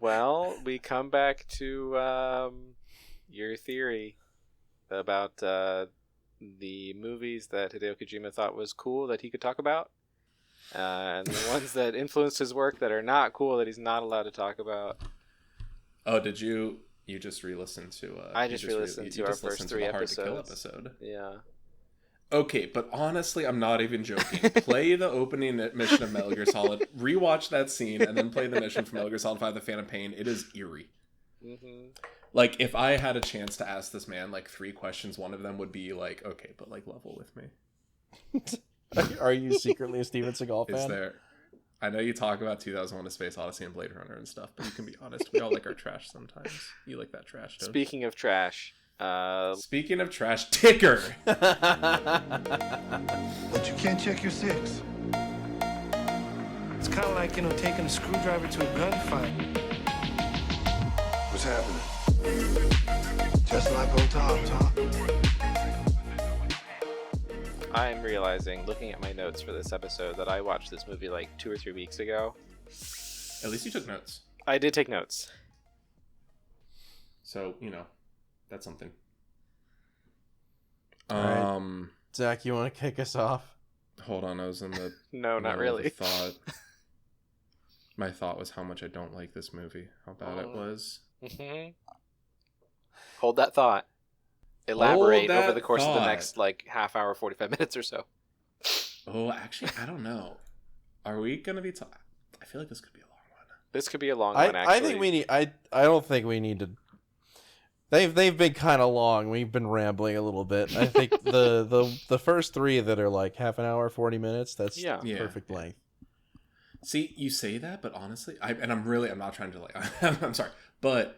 Well, we come back to your theory about the movies that Hideo Kojima thought was cool that he could talk about, and the ones that influenced his work that are not cool that he's not allowed to talk about. Oh, did you just re-listen to? I just re-listened to our first 3 episodes. Hard to Kill episode. Yeah. Okay, but honestly, I'm not even joking. Play the opening mission of Metal Gear Solid, rewatch that scene, and then play the mission from Metal Gear Solid 5: The Phantom Pain. It is eerie. Mm-hmm. Like, if I had a chance to ask this man, like, 3 questions, one of them would be, like, okay, but, like, level with me. Are you secretly a Steven Seagal fan? Is there... I know you talk about 2001: A Space Odyssey and Blade Runner and stuff, but you can be honest. We all like our trash sometimes. You like that trash, don't you? Speaking of trash... Speaking of trash, Ticker! But you can't check your 6. It's kind of like, taking a screwdriver to a gunfight. What's happening? Just like old Tom. I'm realizing, looking at my notes for this episode, that I watched this movie like 2 or 3 weeks ago. At least you took notes. I did take notes. So, that's something. All right. Zach, you want to kick us off? Hold on, I was in the... No, not really. My thought was how much I don't like this movie. How bad it was. Mm-hmm. Hold that thought. Elaborate over the course of the next, half hour, 45 minutes or so. Oh, actually, I don't know. Are we going to be... I feel like this could be a long one. This could be a long one, actually. I think we need... I don't think we need to... They've been kind of long. We've been rambling a little bit. I think the first 3 that are like half an hour, 40 minutes, that's perfect length. See, you say that, but honestly, I'm not trying to I'm sorry, but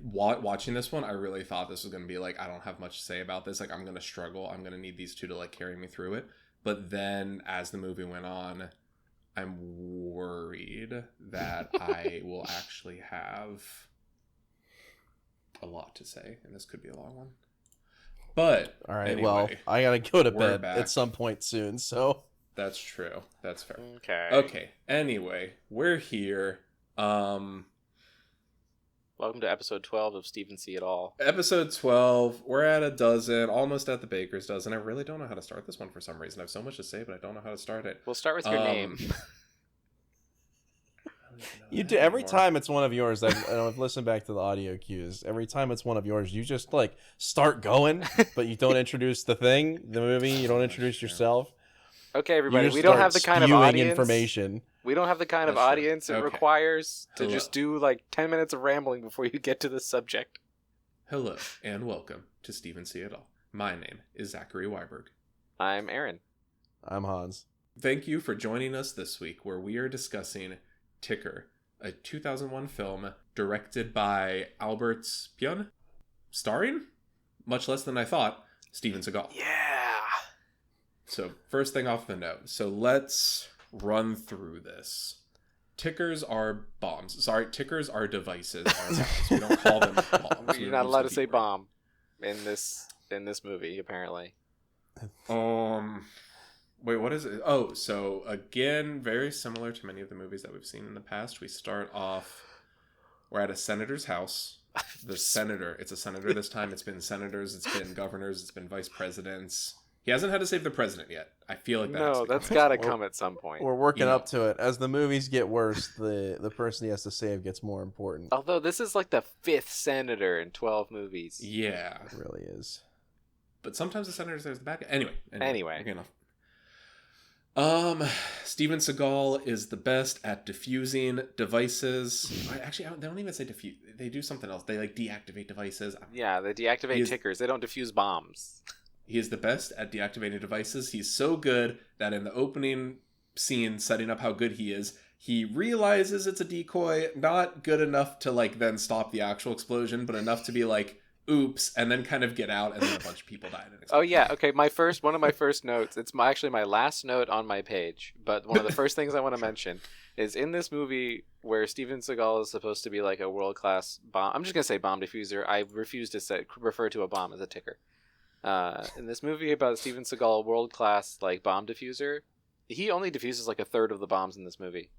watching this one, I really thought this was going to be like, I don't have much to say about this. Like, I'm going to struggle. I'm going to need these 2 to carry me through it. But then as the movie went on, I'm worried that I will actually have a lot to say, and this could be a long one. But all right, anyway, well, I gotta go to bed back at some point soon, so that's true. That's fair. Okay. Anyway, we're here. Welcome to episode 12 of Steven See It All. Episode 12. We're at a dozen, almost at the baker's dozen. I really don't know how to start this one for some reason. I have so much to say, but I don't know how to start it. We'll start with your name. You do every time it's one of yours. I've listened back to the audio cues. Every time it's one of yours, you just start going, but you don't introduce the movie. You don't introduce yourself. Okay, everybody, we don't have the kind of audience. Information. We don't have the kind of audience it requires to Hello. just do 10 minutes of rambling before you get to the subject. Hello and welcome to Steven See It All. My name is Zachary Weiberg. I'm Aaron. I'm Hans. Thank you for joining us this week, where we are discussing Ticker, a 2001 film directed by Albert Spjun, starring, much less than I thought, Steven Seagal. Yeah. So first thing off the note. So let's run through this. Tickers are bombs. Sorry, tickers are devices. Are bombs. We don't call them bombs. You're not allowed to say bomb in this movie, apparently. Wait, what is it? Oh, so again, very similar to many of the movies that we've seen in the past. We start off, we're at a senator's house. The senator, it's a senator this time. It's been senators, it's been governors, it's been vice presidents. He hasn't had to save the president yet. I feel like that's got to come at some point. We're working up to it. As the movies get worse, the person he has to save gets more important. Although this is the 5th senator in 12 movies. Yeah. It really is. But sometimes the senator saves the bad guy. Anyway. Okay, enough. Steven Seagal is the best at diffusing devices. Actually, they don't even say diffuse. They do something else. They deactivate devices. Yeah, they deactivate tickers. They don't defuse bombs. He is the best at deactivating devices. He's so good that in the opening scene, setting up how good he is, he realizes it's a decoy. Not good enough to then stop the actual explosion, but enough to be oops, and then kind of get out, and then a bunch of people died. Oh yeah, okay. One of my first notes. It's actually my last note on my page. But one of the first things I want to mention is in this movie where Steven Seagal is supposed to be a world-class bomb. I'm just gonna say bomb diffuser. I refuse to refer to a bomb as a ticker. In this movie about Steven Seagal, world-class bomb diffuser, he only diffuses a third of the bombs in this movie.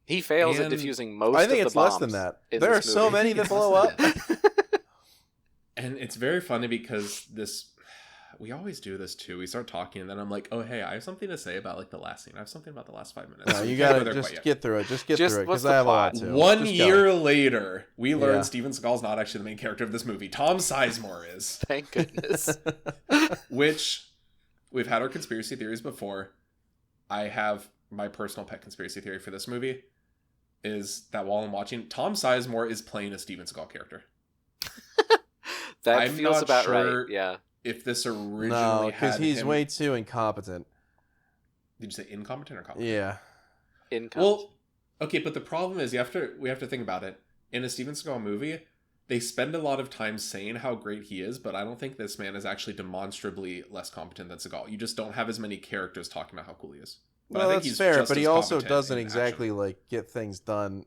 He fails at defusing most of the bombs. I think it's less than that. There are so many that blow up. And it's very funny because we always do this too. We start talking and then I'm like, oh, hey, I have something to say about like the last scene. I have something about the last 5 minutes. No, you gotta just get through it. Just get through it because I have a lot to. 1 year later, we learn Steven Seagal's not actually the main character of this movie. Tom Sizemore is. Thank goodness. Which we've had our conspiracy theories before. I have my personal pet conspiracy theory for this movie is that while I'm watching, Tom Sizemore is playing a Steven Seagal character. That feels about right. Yeah. If this originally because he's way too incompetent. Did you say incompetent or competent? Yeah. Incompetent. Well, okay, but the problem is we have to think about it. In a Steven Seagal movie, they spend a lot of time saying how great he is, but I don't think this man is actually demonstrably less competent than Seagal. You just don't have as many characters talking about how cool he is. But well, I think that's fair, but he also doesn't exactly like get things done.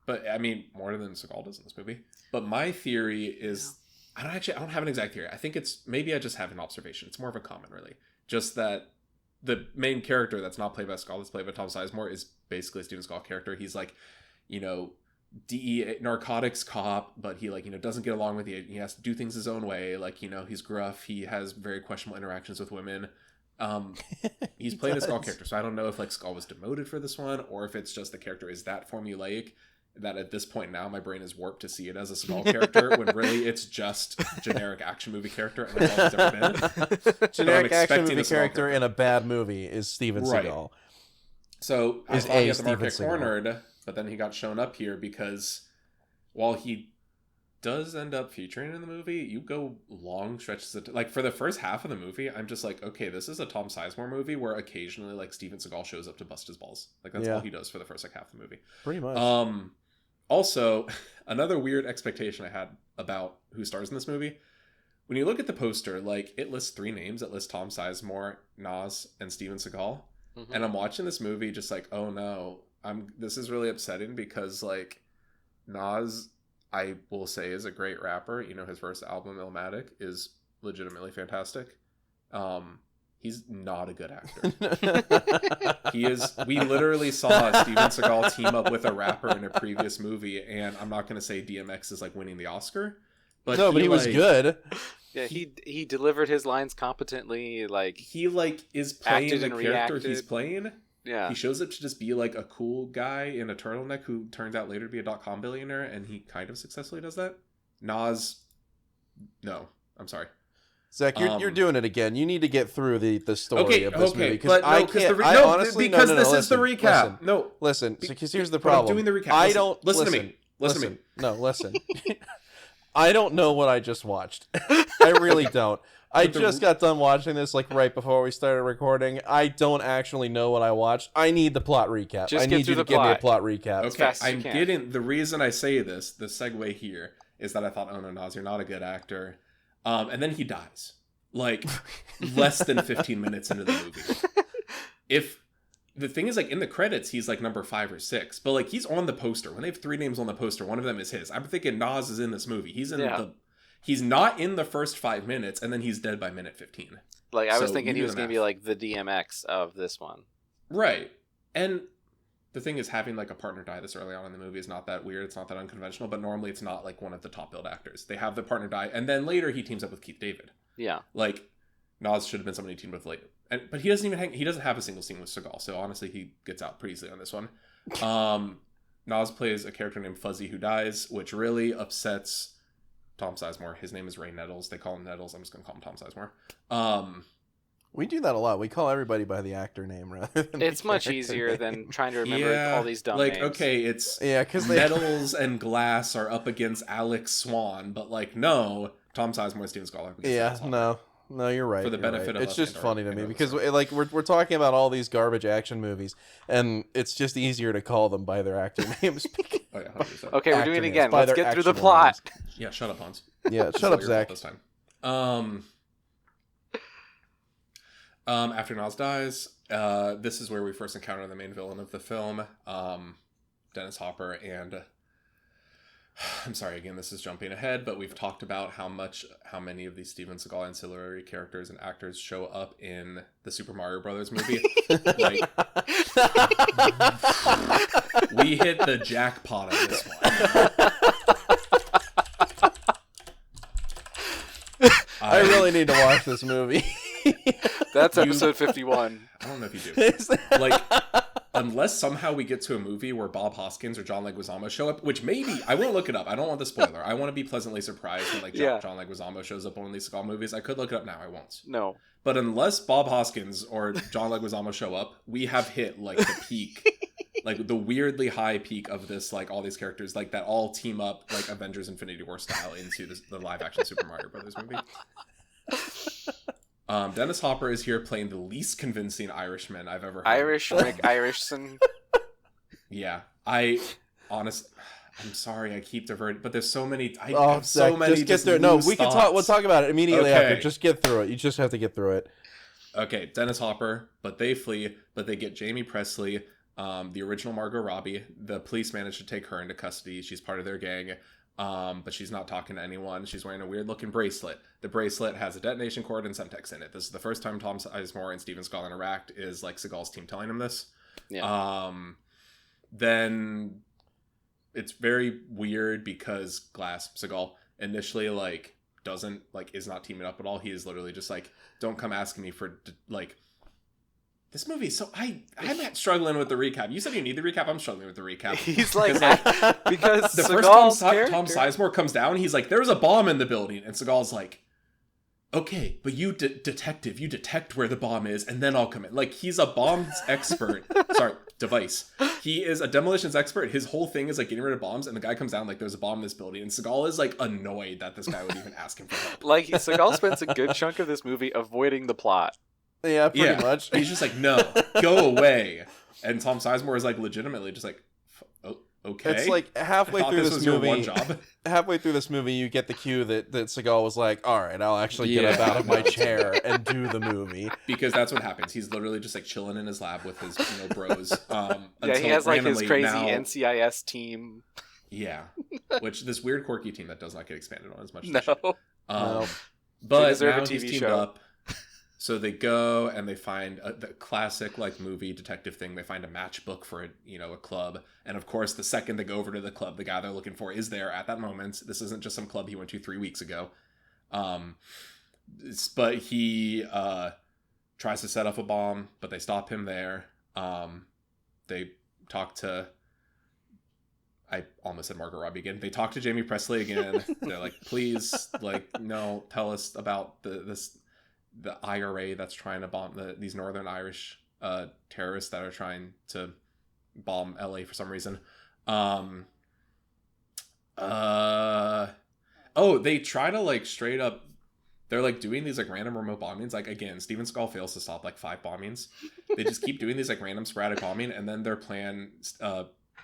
But I mean, more than Seagal does in this movie. But my theory is, I don't have an exact theory. I think maybe I just have an observation. It's more of a comment, really. Just that the main character that's not played by Seagal, that's played by Tom Sizemore, is basically a Steven Seagal character. He's like, DEA narcotics cop, but he doesn't get along with it. He has to do things his own way. He's gruff. He has very questionable interactions with women. He's playing a Seagal character, so I don't know if Seagal was demoted for this one, or if it's just the character is that formulaic that at this point now my brain is warped to see it as a Seagal character when really it's just generic action movie character, and that's all it's ever been. Generic action movie character in a bad movie is Steven Seagal. So I thought he had the market cornered, but then he got shown up here because while he does end up featuring in the movie, you go long stretches of for the first half of the movie, I'm just like, okay, this is a Tom Sizemore movie where occasionally Steven Seagal shows up to bust his balls. That's all he does for the first half of the movie. Pretty much. Also, another weird expectation I had about who stars in this movie, when you look at the poster, it lists 3 names. It lists Tom Sizemore, Nas, and Steven Seagal. Mm-hmm. And I'm watching this movie just oh no, this is really upsetting because Nas, I will say, is a great rapper. His first album, Illmatic, is legitimately fantastic. He's not a good actor. He is. We literally saw Steven Seagal team up with a rapper in a previous movie, and I'm not going to say DMX is winning the Oscar, but he was good. Yeah, he delivered his lines competently. He is playing the character he's playing. Yeah, he shows up to just be a cool guy in a turtleneck who turns out later to be a .com billionaire, and he kind of successfully does that. Nas, no, I'm sorry. Zach, you're doing it again. You need to get through the story of this movie because this is the recap. Listen, because here's the problem. I'm doing the recap. I don't listen to me. Listen to me. No, listen. I don't know what I just watched. I really don't. I just got done watching this right before we started recording. I don't actually know what I watched. I need the plot recap. I need you to give me a plot recap. Okay, I'm getting the reason I say this. The segue here is that I thought, oh no, Nas, you're not a good actor. And then he dies, less than 15 minutes into the movie. If the thing is, in the credits, he's number 5 or 6, but he's on the poster. When they have 3 names on the poster, one of them is his. I'm thinking Nas is in this movie. He's not in the first 5 minutes, and then he's dead by minute 15. I was thinking he was going to be the DMX of this one. Right. And the thing is, having a partner die this early on in the movie is not that weird. It's not that unconventional, but normally it's not one of the top billed actors. They have the partner die, and then later he teams up with Keith David. Yeah. Nas should have been somebody he teamed with later. But he doesn't even he doesn't have a single scene with Seagal, so honestly he gets out pretty easily on this one. Nas plays a character named Fuzzy who dies, which really upsets Tom Sizemore. His name is Ray Nettles. They call him Nettles. I'm just going to call him Tom Sizemore. We do that a lot. We call everybody by the actor name rather than it's much easier than trying to remember all these dumb names. Okay, it's because Nettles and Glass are up against Alex Swan, but no, Tom Sizemore, Steven Seagal. Yeah, no, you're right. For the benefit of it's just funny to me because we're talking about all these garbage action movies, and it's just easier to call them by their actor names. Oh yeah, 100%. Okay, we're doing it again. Let's get through the plot. Names. Yeah, shut up, Hans. Yeah, shut up, Zach. This time. After Nas dies, this is where we first encounter the main villain of the film, Dennis Hopper, and I'm sorry, again, this is jumping ahead, but we've talked about how many of these Steven Seagal ancillary characters and actors show up in the Super Mario Brothers movie. Like, we hit the jackpot on this one. I really need to watch this movie. That's episode 51. I don't know if you do. Like, unless somehow we get to a movie where Bob Hoskins or John Leguizamo show up, which maybe, I won't look it up. I don't want the spoiler. I want to be pleasantly surprised when like John Leguizamo shows up on one of these Seagal movies. I could look it up now. I won't. No. But unless Bob Hoskins or John Leguizamo show up, we have hit like the peak, like the weirdly high peak of this, like all these characters like that all team up like Avengers Infinity War style into the live action Super Mario Brothers movie. Dennis Hopper is here playing the least convincing Irishman I've ever heard. Irish Rick Irishson. Yeah, I'm sorry, I keep diverting, but there's so many. Just get through it. No, we can talk. We'll talk about it immediately after. Just get through it. You just have to get through it. Okay, Dennis Hopper, but they flee, but they get Jamie Presley, the original Margot Robbie. The police manage to take her into custody. She's part of their gang. But she's not talking to anyone. She's wearing a weird looking bracelet. The bracelet has a detonation cord and Semtex in it. This is the first time Tom Sizemore and Steven Seagal interact, is like Seagal's team telling him this. Yeah. Then it's very weird because Glass Seagal initially like doesn't like is not teaming up at all. He is literally just like, don't come asking me for like. This movie, so I'm struggling with the recap. You said you need the recap. I'm struggling with the recap. He's like because the first time Tom Sizemore comes down, he's like, "There's a bomb in the building," and Seagal's like, "Okay, but you detective, you detect where the bomb is, and then I'll come in." Like he's a bombs expert. Device. He is a demolitions expert. His whole thing is like getting rid of bombs, and the guy comes down like, "There's a bomb in this building," and Seagal is like annoyed that this guy would even ask him for help. Like Seagal spends a good chunk of this movie avoiding the plot. Yeah, pretty much. He's just like, no, go away. And Tom Sizemore is like legitimately just like, okay. It's like halfway through this movie. One job. Halfway through this movie, you get the cue that Seagal was like, all right, I'll actually get up out of my chair and do the movie. Because that's what happens. He's literally just like chilling in his lab with his bros. Yeah, he has like his crazy NCIS team. Yeah, which this weird quirky team that does not get expanded on as much. No. But now he's teamed up. So they go and they find the classic like movie detective thing. They find a matchbook for a club, and of course, the second they go over to the club, the guy they're looking for is there at that moment. This isn't just some club he went to 3 weeks ago. But he tries to set off a bomb, but they stop him there. They talk to. I almost said Margot Robbie again. They talk to Jamie Presley again. They're like, please, like, no, tell us about the IRA that's trying to bomb these Northern Irish terrorists that are trying to bomb LA for some reason. They try to like straight up, they're like doing these like random remote bombings. Like again, Steven Seagal fails to stop like 5 bombings. They just keep doing these like random sporadic bombing, and then their plan,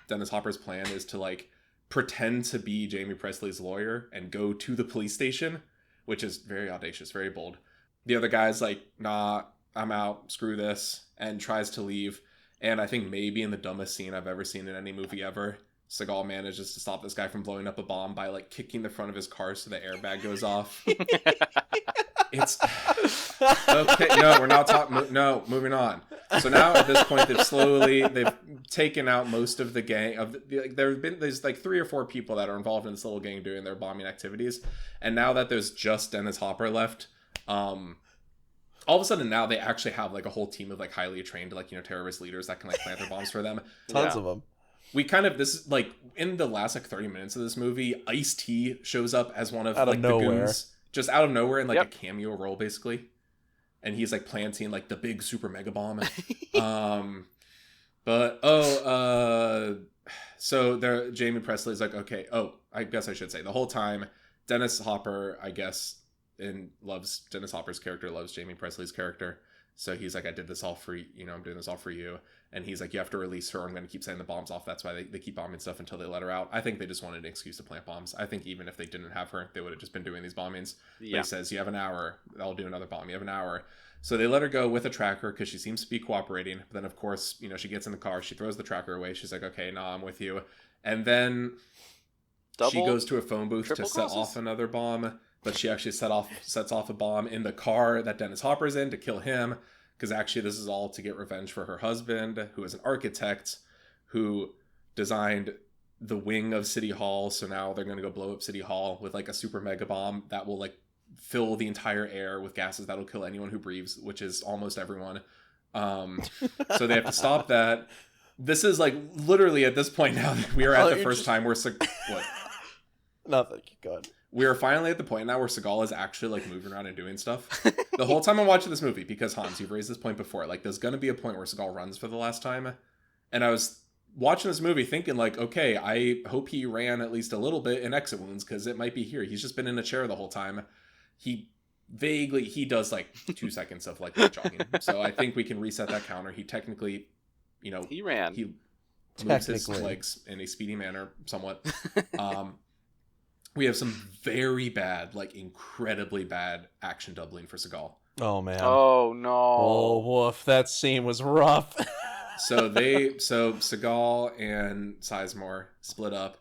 Dennis Hopper's plan, is to like pretend to be Jamie Presley's lawyer and go to the police station, which is very audacious, very bold. The other guy's like, nah, I'm out, screw this, and tries to leave. And I think maybe in the dumbest scene I've ever seen in any movie ever, Seagal manages to stop this guy from blowing up a bomb by like kicking the front of his car so the airbag goes off. It's okay. No, we're not talking. No, moving on. So now at this point, they've taken out most of the gang. There's like 3 or 4 people that are involved in this little gang doing their bombing activities, and now that there's just Dennis Hopper left, all of a sudden now they actually have like a whole team of like highly trained like terrorist leaders that can like plant their bombs for them. Tons of them. We kind of, this is like in the last like 30 minutes of this movie, Ice-T shows up as one of out like of the nowhere. goons, just out of nowhere in like a cameo role basically, and he's like planting like the big super mega bomb. So there, Jamie Presley's like, okay, I guess I should say the whole time Dennis Hopper, I guess, loves Dennis Hopper's character, loves Jamie Presley's character. So he's like, I did this all for you, I'm doing this all for you. And he's like, you have to release her. I'm going to keep setting the bombs off. That's why they keep bombing stuff until they let her out. I think they just wanted an excuse to plant bombs. I think even if they didn't have her, they would have just been doing these bombings. Yeah. But he says, you have an hour. I'll do another bomb. You have an hour. So they let her go with a tracker because she seems to be cooperating. But then, of course, she gets in the car. She throws the tracker away. She's like, okay, nah, I'm with you. And then she goes to a phone booth to set crosses? off another bomb, but she actually sets off a bomb in the car that Dennis Hopper's in to kill him, because actually this is all to get revenge for her husband, who is an architect who designed the wing of City Hall. So now they're going to go blow up City Hall with like a super mega bomb that will like fill the entire air with gases that'll kill anyone who breathes, which is almost everyone. So they have to stop that. This is like literally at this point now that we are at the first time where what? Nothing. Go ahead. We are finally at the point now where Seagal is actually like moving around and doing stuff. The whole time I'm watching this movie, because Hans, you've raised this point before, like there's going to be a point where Seagal runs for the last time, and I was watching this movie thinking like, okay, I hope he ran at least a little bit in exit wounds, because it might be here. He's just been in a chair the whole time. He does like 2 seconds of like jogging. So I think we can reset that counter. He technically, he ran. He moves his legs in a speedy manner somewhat. We have some very bad, like incredibly bad action doubling for Seagal. Oh man. Oh no. Oh woof, that scene was rough. So Seagal and Sizemore split up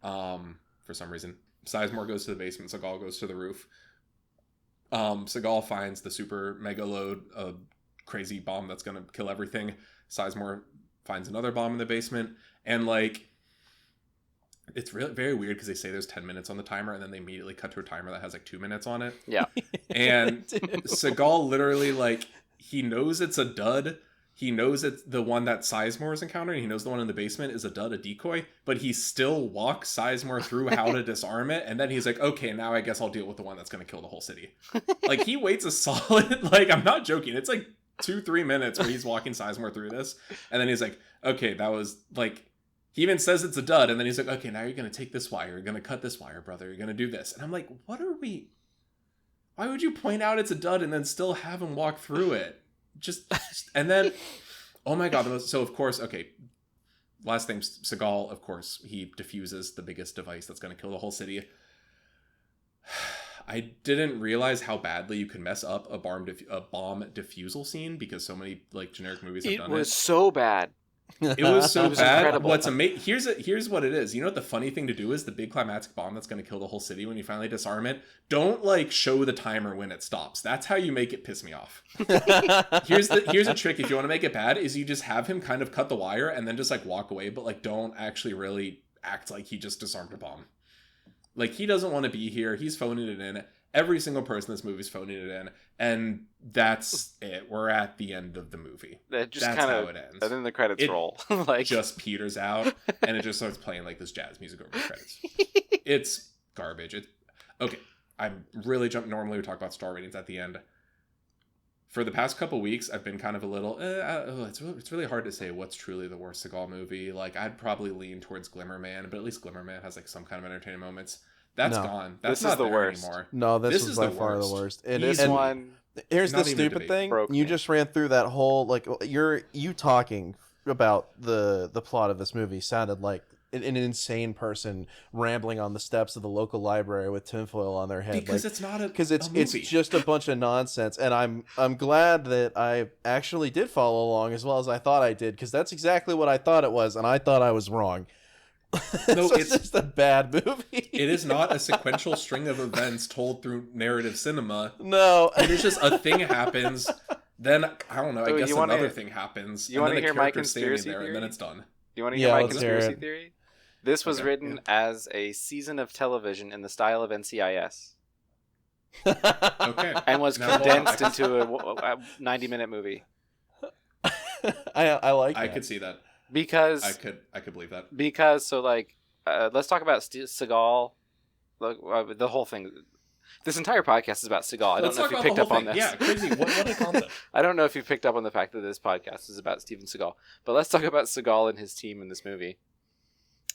for some reason. Sizemore goes to the basement, Seagal goes to the roof. Seagal finds the super mega load, a crazy bomb that's gonna kill everything. Sizemore finds another bomb in the basement, and like it's really very weird because they say there's 10 minutes on the timer, and then they immediately cut to a timer that has like 2 minutes on it. Yeah. And Seagal literally, like, he knows it's a dud. He knows it's the one that Sizemore is encountering. He knows the one in the basement is a dud, a decoy, but he still walks Sizemore through how to disarm it. And then he's like, okay, now I guess I'll deal with the one that's going to kill the whole city. Like, he waits a solid, like, I'm not joking. It's like 2-3 minutes where he's walking Sizemore through this. And then he's like, okay, that was like, he even says it's a dud. And then he's like, okay, now you're going to take this wire. You're going to cut this wire, brother. You're going to do this. And I'm like, why would you point out it's a dud and then still have him walk through it? And then, oh my god, so of course, okay, last thing, Seagal, of course, he diffuses the biggest device that's going to kill the whole city. I didn't realize how badly you can mess up a bomb defusal scene, because so many like generic movies have done it. It was so bad. It was so bad. Incredible. What's amazing? Here's what it is. You know what the funny thing to do is? The big climactic bomb that's going to kill the whole city when you finally disarm it. Don't like show the timer when it stops. That's how you make it piss me off. Here's a trick if you want to make it bad: is you just have him kind of cut the wire and then just like walk away, but like don't actually really act like he just disarmed a bomb. Like, he doesn't want to be here. He's phoning it in. Every single person in this movie is phoning it in, and that's it. We're at the end of the movie. That's how it ends. And then the credits roll. Like, just peters out, and it just starts playing like this jazz music over the credits. It's garbage. Okay, I'm really jumping. Normally we talk about star ratings at the end. For the past couple weeks, I've been kind of a little. It's really hard to say what's truly the worst Seagal movie. Like, I'd probably lean towards Glimmerman, but at least Glimmerman has like some kind of entertaining moments. That's gone. That's not the worst anymore. No, this is by far the worst. Here's the stupid thing. You just ran through that whole, like, you talking about the plot of this movie sounded like an insane person rambling on the steps of the local library with tinfoil on their head. Because it's not a movie. It's just a bunch of nonsense. And I'm glad that I actually did follow along as well as I thought I did, because that's exactly what I thought it was, and I thought I was wrong. No, it's just a bad movie. It is not a sequential string of events told through narrative cinema. No, it is just a thing happens. Then I don't know. I guess another thing happens. You want to hear my conspiracy theory? And then it's done. You want to hear my conspiracy theory? This was written as a season of television in the style of NCIS. Okay, and was condensed into a 90-minute movie. I like. I could see that. Because I could believe that. Because so like let's talk about Seagal. The whole thing. This entire podcast is about Seagal. I don't know if you picked up on this. Yeah, crazy. What a concept. I don't know if you picked up on the fact that this podcast is about Steven Seagal. But let's talk about Seagal and his team in this movie.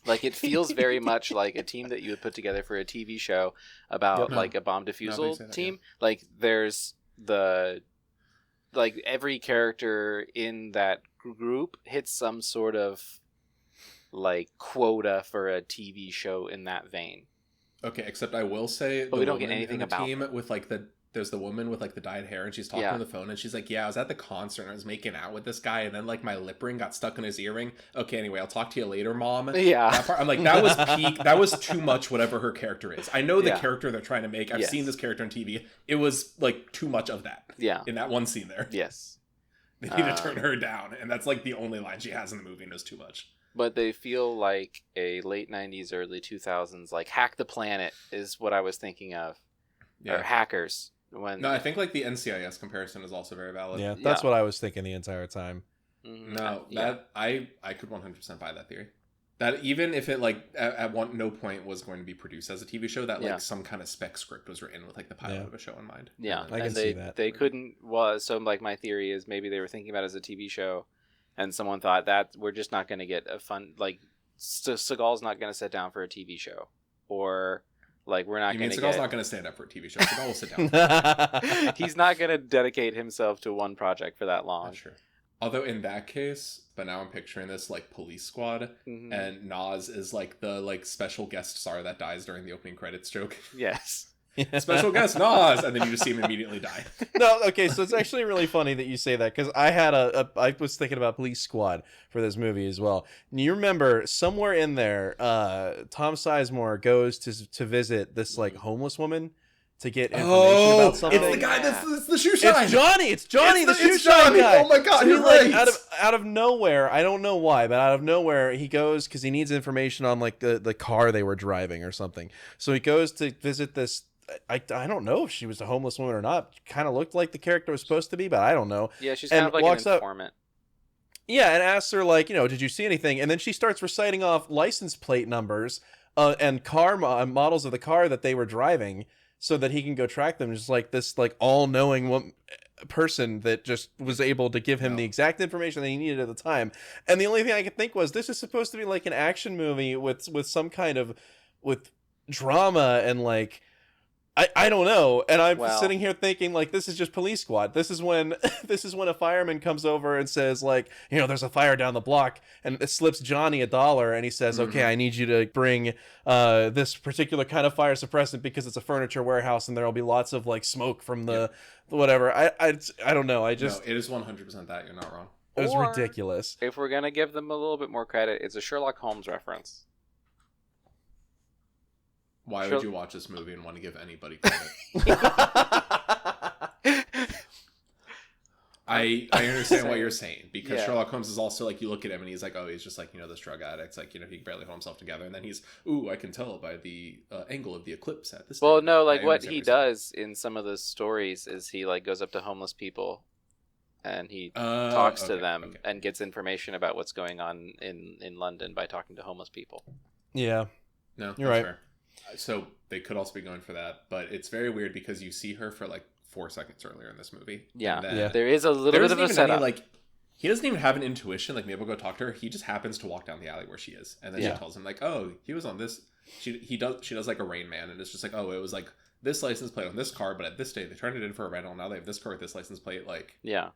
Like, it feels very much like a team that you would put together for a TV show about like a bomb defusal team. Yeah. Like, there's every character in that group hits some sort of like quota for a TV show in that vein. Okay, except I will say we don't get anything the about team with like the there's the woman with like the dyed hair, and she's talking on the phone, and she's like, yeah, I was at the concert and I was making out with this guy, and then like my lip ring got stuck in his earring. Okay, anyway, I'll talk to you later, Mom. Yeah. That part, I'm like, that was peak. That was too much, whatever her character is. I know the character they're trying to make. I've seen this character on TV. It was like too much of that. Yeah. In that one scene there. Yes. They need to turn her down, and that's like the only line she has in the movie, and it's too much. But they feel like a late 90s, early 2000s, like Hack the Planet is what I was thinking of. Yeah. Or Hackers. No, I think like the NCIS comparison is also very valid. Yeah, that's what I was thinking the entire time. No, I could 100% buy that theory. That even if it like at no point was going to be produced as a TV show, that like some kind of spec script was written with like the pilot of a show in mind. Yeah, I can see that. They couldn't. So like my theory is maybe they were thinking about it as a TV show, and someone thought that we're just not going to get a fun like Seagal's not going to sit down for a TV show, or like we're not going to. Seagal's not going to stand up for a TV show. Seagal will sit down. He's not going to dedicate himself to one project for that long. That's true. Although in that case, but now I'm picturing this like police squad, and Nas is like the like special guest star that dies during the opening credits joke. Yes. Special guest Nas, and then you just see him immediately die. No, okay, so it's actually really funny that you say that, because I was thinking about Police Squad for this movie as well. And you remember somewhere in there, Tom Sizemore goes to visit this like homeless woman to get information about something. It's the guy that's the shoe shine. It's Johnny, the shoe shine guy. Oh my god, so you're right. Out of nowhere, I don't know why, but out of nowhere he goes because he needs information on like the car they were driving or something. So he goes to visit this. I don't know if she was a homeless woman or not. Kind of looked like the character was supposed to be, but I don't know. Yeah, she's kind of like an informant. Yeah, and asks her like, did you see anything? And then she starts reciting off license plate numbers and car models of the car that they were driving, so that he can go track them. Just like this, like all-knowing person that just was able to give him the exact information that he needed at the time. And the only thing I could think was, this is supposed to be like an action movie with some kind of with drama and like. I don't know, and I'm sitting here thinking like, this is just Police Squad. This is when a fireman comes over and says like, there's a fire down the block, and it slips Johnny $1, and he says, okay, I need you to bring this particular kind of fire suppressant because it's a furniture warehouse and there'll be lots of like smoke from the whatever. I don't know. It is 100% that. You're not wrong. It was ridiculous. If we're gonna give them a little bit more credit, it's a Sherlock Holmes reference. Why would you watch this movie and want to give anybody credit? I understand what you're saying, because Sherlock Holmes is also like, you look at him and he's like, oh, he's just like, this drug addict, like, he can barely hold himself together, and then he's, I can tell by the angle of the eclipse at this time. Well, no, like what he does in some of the stories is he like goes up to homeless people and he talks to them and gets information about what's going on in London by talking to homeless people. Yeah. No, you're right. Fair. So they could also be going for that, but it's very weird because you see her for like 4 seconds earlier in this movie. Yeah, there is a little bit of a setup. He doesn't even have an intuition, like maybe I'll go talk to her. He just happens to walk down the alley where she is, and then she tells him like, oh, he was on this. She does like a Rain Man, and it's just like, oh, it was like this license plate on this car, but at this day they turned it in for a rental. Now they have this car with this license plate. Like, yeah.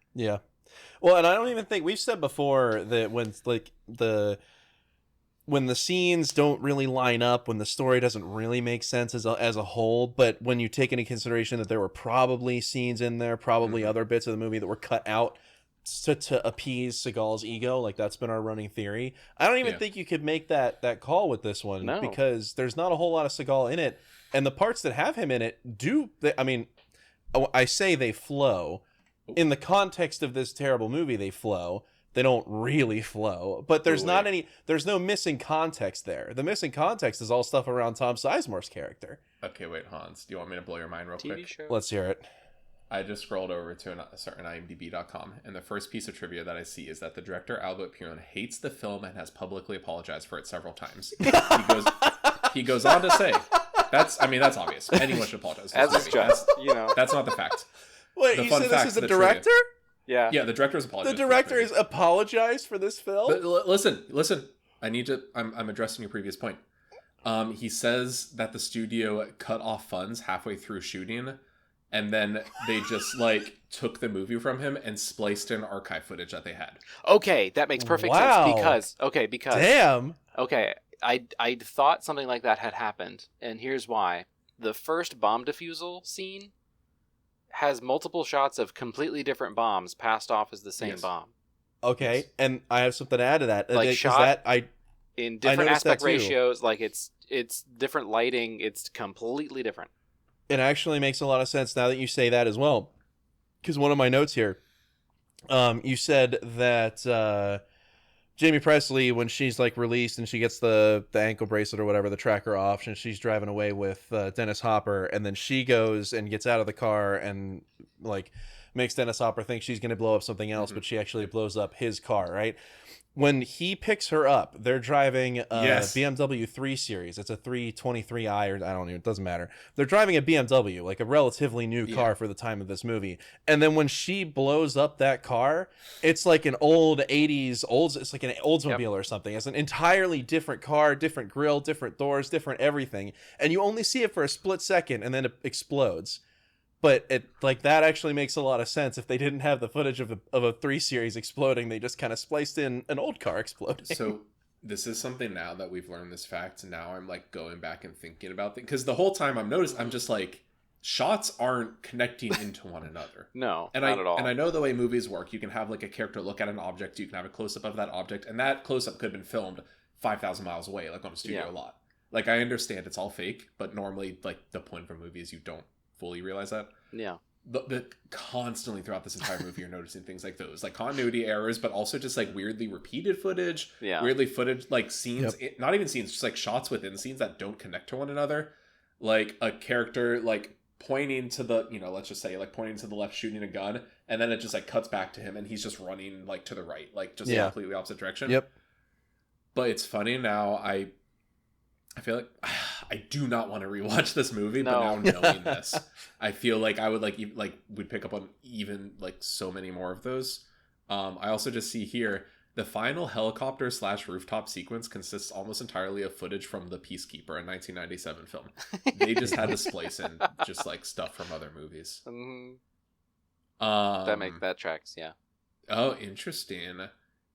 Well, and I don't even think we've said before that when the scenes don't really line up, when the story doesn't really make sense as a whole, but when you take into consideration that there were probably scenes in there, probably other bits of the movie that were cut out to appease Seagal's ego, like that's been our running theory. I don't even think you could make that call with this one, because there's not a whole lot of Seagal in it, and the parts that have him in it I say they flow. In the context of this terrible movie, they flow. They don't really flow, but there's no missing context there. The missing context is all stuff around Tom Sizemore's character. Okay, wait, Hans, do you want me to blow your mind real quick? Show? Let's hear it. I just scrolled over to a certain IMDb.com, and the first piece of trivia that I see is that the director, Albert Piron, hates the film and has publicly apologized for it several times. He goes on to say, that's obvious. Anyone should apologize. As just, That's not the fact. Wait, you said this is the director? Yeah, the director has apologized. The director has apologized for this film? But listen. I need to. I'm addressing your previous point. He says that the studio cut off funds halfway through shooting, and then they just like took the movie from him and spliced in archive footage that they had. Okay, that makes perfect sense because damn. Okay, I thought something like that had happened, and here's why: the first bomb defusal scene has multiple shots of completely different bombs passed off as the same bomb. Okay, yes. And I have something to add to that. Like shot that in different aspect ratios, like it's different lighting, it's completely different. It actually makes a lot of sense now that you say that as well. Because one of my notes here, you said that Jamie Presley, when she's like released and she gets the ankle bracelet or whatever, the tracker off, and she's driving away with Dennis Hopper, and then she goes and gets out of the car and like makes Dennis Hopper think she's going to blow up something else, but she actually blows up his car, right? When he picks her up, they're driving a BMW 3 Series. It's a 323i, or I don't know, it doesn't matter. They're driving a BMW, like a relatively new car for the time of this movie. And then when she blows up that car, it's like an old 80s, it's like an Oldsmobile or something. It's an entirely different car, different grille, different doors, different everything. And you only see it for a split second, and then it explodes. But it like that actually makes a lot of sense. If they didn't have the footage of a 3 Series exploding, they just kind of spliced in an old car exploding. So this is something now that we've learned this fact. Now I'm like going back and thinking about things, because the whole time I'm just like, shots aren't connecting into one another. No, not at all. And I know the way movies work. You can have like a character look at an object. You can have a close up of that object, and that close up could have been filmed 5,000 miles away, like on a studio lot. Like I understand it's all fake, but normally like the point of a movie is you don't fully realize that. Yeah. The constantly throughout this entire movie you're noticing things like those, like continuity errors, but also just like weirdly repeated footage, weirdly footage, like scenes, not even scenes, just like shots within scenes that don't connect to one another. Like a character like pointing to the, let's just say like pointing to the left shooting a gun, and then it just like cuts back to him and he's just running like to the right, like just completely opposite direction. Yep. But it's funny now, I feel like I do not want to rewatch this movie, but now knowing this, I feel like I would would pick up on even like so many more of those. I also just see here the final helicopter / rooftop sequence consists almost entirely of footage from The Peacekeeper, a 1997 film. They just had to splice in just like stuff from other movies. That tracks, yeah. Oh, interesting.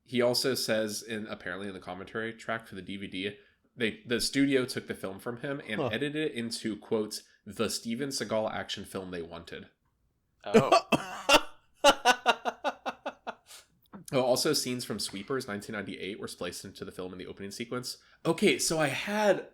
He also says apparently in the commentary track for the DVD, the studio took the film from him and edited it into, quote, the Steven Seagal action film they wanted. Oh. Also, scenes from Sweepers 1998 were spliced into the film in the opening sequence. Okay, so I had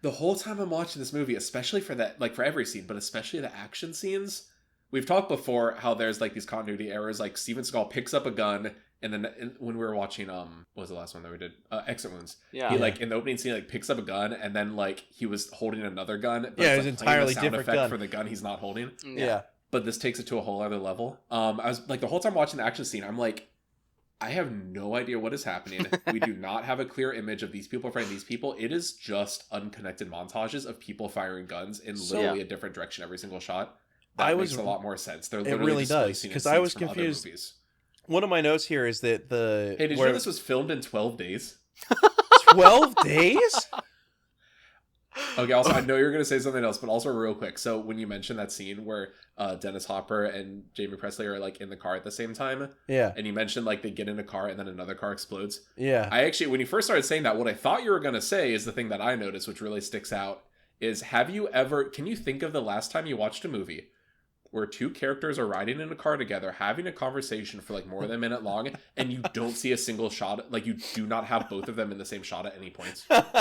the whole time I'm watching this movie, especially for that, like for every scene, but especially the action scenes. We've talked before how there's like these continuity errors, like Steven Seagal picks up a gun. And then when we were watching, what was the last one that we did? Exit Wounds. Yeah. He like in the opening scene like picks up a gun, and then like he was holding another gun. But it's like, entirely sound different effect gun for the gun he's not holding. Yeah. But this takes it to a whole other level. I was like the whole time watching the action scene, I'm like, I have no idea what is happening. We do not have a clear image of these people fighting these people. It is just unconnected montages of people firing guns in literally a different direction every single shot. That makes a lot more sense. They're literally it really does, because I was confused. One of my notes here is that Hey, did you know this was filmed in 12 days? 12 days? Okay, also, I know you're going to say something else, but also real quick. So when you mentioned that scene where Dennis Hopper and Jamie Presley are like in the car at the same time. Yeah. And you mentioned like they get in a car and then another car explodes. Yeah. I actually, when you first started saying that, what I thought you were going to say is the thing that I noticed, which really sticks out, is can you think of the last time you watched a movie where two characters are riding in a car together, having a conversation for like more than a minute long, and you don't see a single shot, like you do not have both of them in the same shot at any points? Like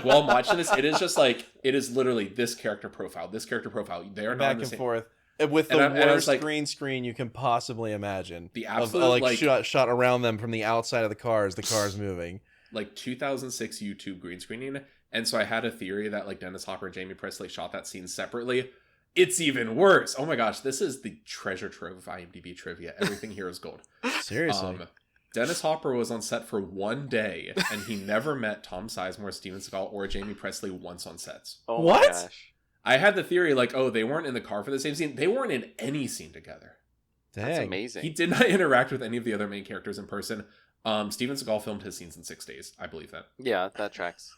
while I'm watching this, it is just like, it is literally this character profile. They are not back and forth. With the worst green screen you can possibly imagine. The absolute shot around them from the outside of the cars moving. Like 2006 YouTube green screening. And so I had a theory that like Dennis Hopper and Jamie Presley shot that scene separately. It's even worse. Oh my gosh, this is the treasure trove of IMDb trivia. Everything here is gold. Seriously. Dennis Hopper was on set for 1 day, and he never met Tom Sizemore, Steven Seagal, or Jamie Presley once on sets. Oh what? My gosh. I had the theory like, oh, they weren't in the car for the same scene. They weren't in any scene together. Dang. That's amazing. He did not interact with any of the other main characters in person. Steven Seagal filmed his scenes in 6 days. I believe that. Yeah, that tracks.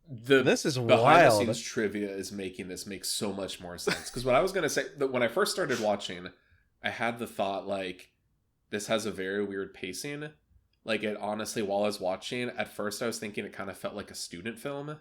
This is behind wild. the scenes trivia is making this make so much more sense. Because what I was going to say, when I first started watching, I had the thought like, this has a very weird pacing. Like it honestly, while I was watching, at first I was thinking it kind of felt like a student film.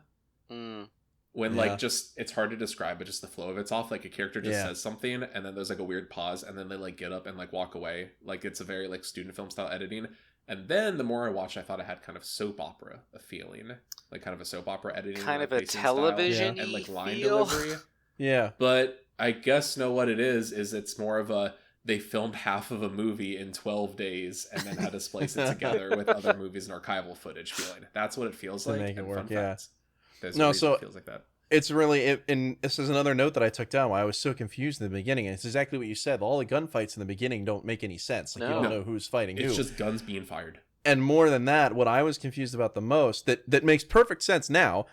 When like just it's hard to describe, but just the flow of it's off. Like a character just says something, and then there's like a weird pause, and then they like get up and like walk away. Like it's a very like student film style editing. And then the more I watched, I thought it had kind of soap opera a feeling, like kind of a soap opera editing, kind like, of a television and like line feel. delivery. Yeah, but I guess what it is it's more of a they filmed half of a movie in 12 days and then had to splice it together with other movies and archival footage feeling. That's what it feels like. Make it work, fun facts. There's no, a reason so it feels like that. It's really, and this is another note that I took down why I was so confused in the beginning, and it's exactly what you said. All the gunfights in the beginning don't make any sense. Like, you don't know who's fighting who. It's just guns being fired. And more than that, what I was confused about the most, that makes perfect sense now,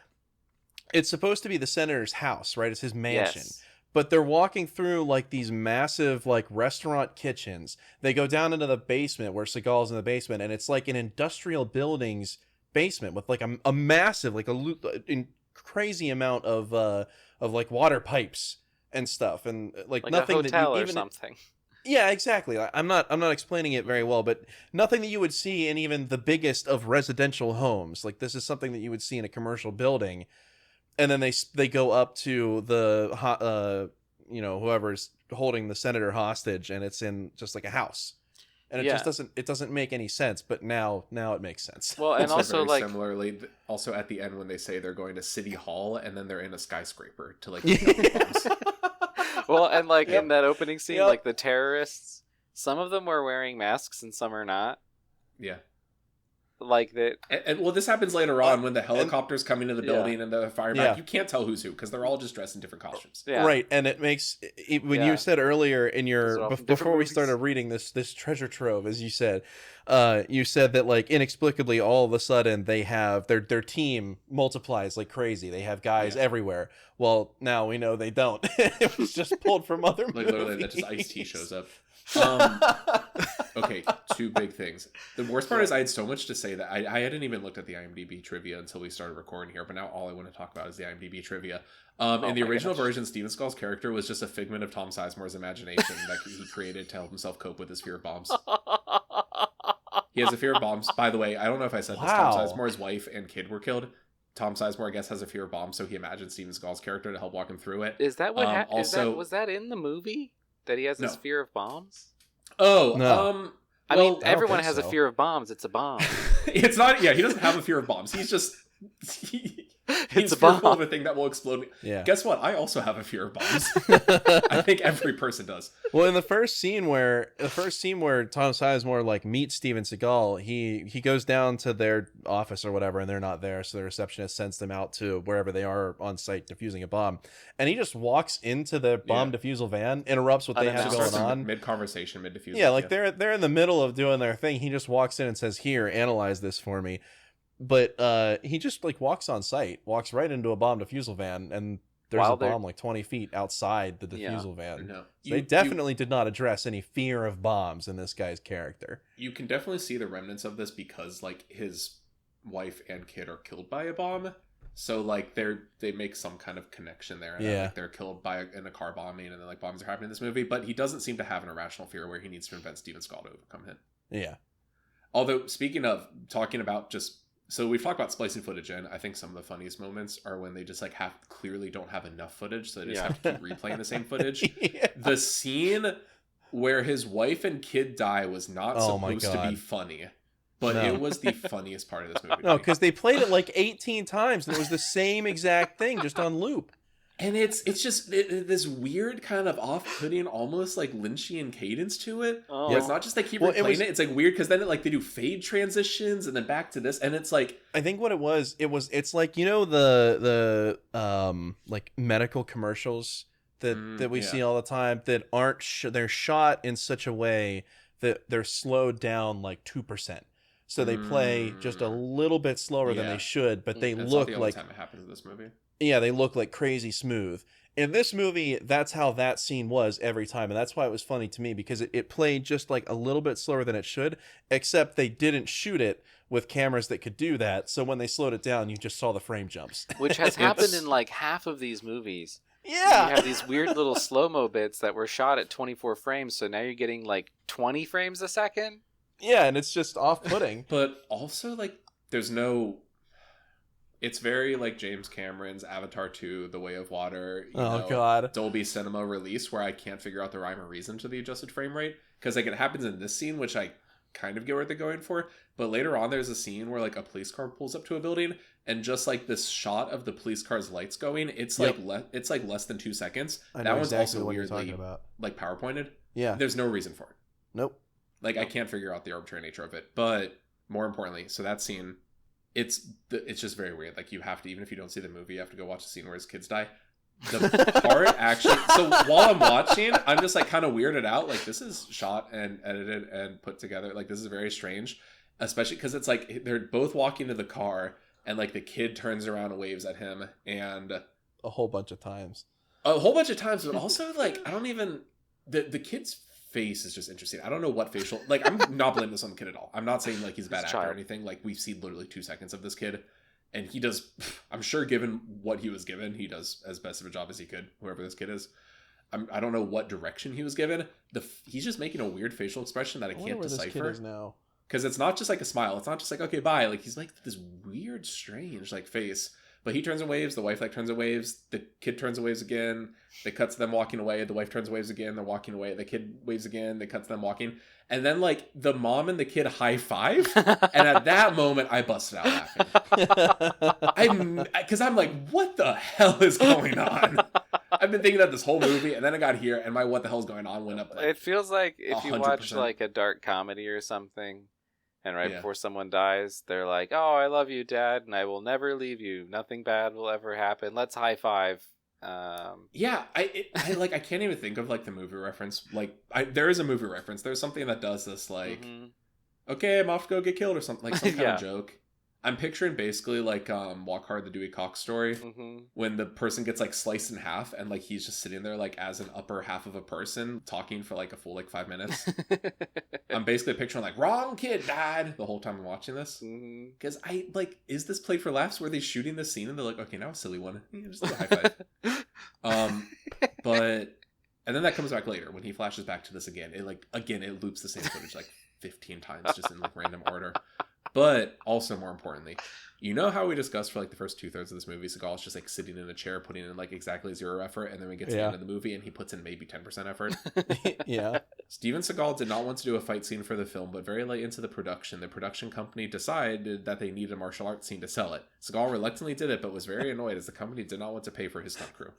it's supposed to be the senator's house, right? It's his mansion. Yes. But they're walking through, like, these massive, like, restaurant kitchens. They go down into the basement where Seagal's in the basement, and it's like an industrial building's basement with, like, a massive, like, crazy amount of like water pipes and stuff, and like nothing a hotel that you or something. Yeah, exactly. I'm not explaining it very well, but nothing that you would see in even the biggest of residential homes. Like this is something that you would see in a commercial building, and then they go up to the whoever's holding the senator hostage, and it's in just like a house. And it just doesn't make any sense, but now it makes sense. Well, and also like similarly, also at the end when they say they're going to City Hall and then they're in a skyscraper to like well, and like in that opening scene, like the terrorists, some of them were wearing masks and some are not. Yeah. Like that, and well, this happens later on when the helicopters come into the building and the fire back. You can't tell who's who because they're all just dressed in different costumes. Yeah. Right, and it makes when you said earlier in your before we started reading this treasure trove, as you said that like inexplicably all of a sudden they have their team multiplies like crazy. They have guys everywhere. Well, now we know they don't. It was just pulled from other movies. Literally, that just Ice-T shows up. Okay, two big things. The worst part is I had so much to say that I hadn't even looked at the IMDb trivia until we started recording here, but now all I want to talk about is the IMDb trivia. In the original version, Steven Skull's character was just a figment of Tom Sizemore's imagination that he created to help himself cope with his fear of bombs. He has a fear of bombs. By the way, I don't know if I said this. Tom Sizemore's wife and kid were killed. Tom Sizemore, I guess, has a fear of bombs, so he imagined Steven Skull's character to help walk him through it. Is that what happened? Was that in the movie? That he has this fear of bombs? Oh, no. I mean, everyone has a fear of bombs. It's a bomb. It's not. Yeah, he doesn't have a fear of bombs. He's just. He's fearful of a thing that will explode. Yeah. Guess what? I also have a fear of bombs. I think every person does. Well, in the first scene where Tom Sizemore like meets Steven Seagal, he goes down to their office or whatever, and they're not there, so the receptionist sends them out to wherever they are on site defusing a bomb, and he just walks into the bomb defusal van, interrupts what they have going on, mid conversation, mid defusal. Yeah, like they're in the middle of doing their thing. He just walks in and says, "Here, analyze this for me." But he just like walks on site, walks right into a bomb defusal van, and there's a bomb like 20 feet outside the defusal van. No. So they definitely did not address any fear of bombs in this guy's character. You can definitely see the remnants of this because like his wife and kid are killed by a bomb. So like they make some kind of connection there. And like, they're killed in a car bombing, and then like bombs are happening in this movie. But he doesn't seem to have an irrational fear where he needs to invent Steven Skull to overcome it. Yeah. Although speaking of talking about just. So we've talked about splicing footage in. I think some of the funniest moments are when they just like clearly don't have enough footage, so they just have to keep replaying the same footage. The scene where his wife and kid die was not supposed to be funny, but it was the funniest part of this movie. No, because they played it like 18 times, and it was the same exact thing, just on loop. And it's just this weird kind of off-putting, almost like Lynchian cadence to it. Oh. It's not just they keep replaying it. It's like weird because then they do fade transitions and then back to this, and it's like I think what it's like the like medical commercials that we see all the time that aren't they're shot in such a way that they're slowed down like 2%. So they play just a little bit slower than they should, but they look not the like only time it happens in this movie. Yeah, they look like crazy smooth. In this movie, that's how that scene was every time, and that's why it was funny to me, because it played just like a little bit slower than it should, except they didn't shoot it with cameras that could do that, so when they slowed it down, you just saw the frame jumps. Which has happened in like half of these movies. Yeah! You have these weird little slow-mo bits that were shot at 24 frames, so now you're getting like 20 frames a second? Yeah, and it's just off-putting. But also, like, there's no... It's very like James Cameron's Avatar 2, The Way of Water, God, Dolby Cinema release, where I can't figure out the rhyme or reason to the adjusted frame rate. Because like it happens in this scene, which I kind of get what they're going for. But later on, there's a scene where like a police car pulls up to a building, and just like this shot of the police car's lights going, it's like it's like less than 2 seconds. That one's also weirdly like PowerPointed. Yeah, there's no reason for it. Nope. Like I can't figure out the arbitrary nature of it. But more importantly, so that scene. It's just very weird. Like you have to, even if you don't see the movie, you have to go watch the scene where his kids die. The part actually, so while I'm watching, I'm just like kind of weirded out. Like this is shot and edited and put together. Like this is very strange, especially because it's like they're both walking to the car and like the kid turns around and waves at him and a whole bunch of times. But also like I don't even the kid's face is just interesting. I don't know what facial, like I'm not blaming this on the kid at all. I'm not saying like he's a bad actor or anything. Like we've seen literally 2 seconds of this kid and he does, I'm sure given what he was given, he does as best of a job as he could, whoever this kid is. I don't know what direction he was given. He's just making a weird facial expression that I can't decipher now. Because it's not just like a smile. It's not just like, okay, bye. Like he's like this weird, strange like face. But he turns and waves. The wife like turns and waves. The kid turns and waves again. They cut to them walking away. The wife turns and waves again. They're walking away. The kid waves again. They cut to them walking. And then like the mom and the kid high five. And at that moment, I busted out laughing. Because I'm like, what the hell is going on? I've been thinking that this whole movie, and then I got here, and my what the hell's going on went up. Like, it feels like if 100%. You watch like a dark comedy or something. And before someone dies, they're like, "Oh, I love you, Dad, and I will never leave you. Nothing bad will ever happen. Let's high five." Yeah, I can't even think of like the movie reference. Like, there is a movie reference. There's something that does this, like, okay, I'm off to go get killed or something, like some kind of joke. I'm picturing basically like Walk Hard, the Dewey Cox story, when the person gets like sliced in half and like he's just sitting there like as an upper half of a person talking for like a full like 5 minutes. I'm basically picturing like wrong kid died the whole time I'm watching this because I like, is this played for laughs? Were they shooting this scene and they're like, okay, now a silly one, just do a high five. But and then that comes back later when he flashes back to this again. It like again it loops the same footage like 15 times just in like random order. But also more importantly, you know how we discussed for like the first 2/3 of this movie, Seagal's just like sitting in a chair putting in like exactly 0 effort, and then we get to the end of the movie and he puts in maybe 10% effort. Yeah. Steven Seagal did not want to do a fight scene for the film, but very late into the production company decided that they needed a martial arts scene to sell it. Seagal reluctantly did it, but was very annoyed as the company did not want to pay for his stunt crew.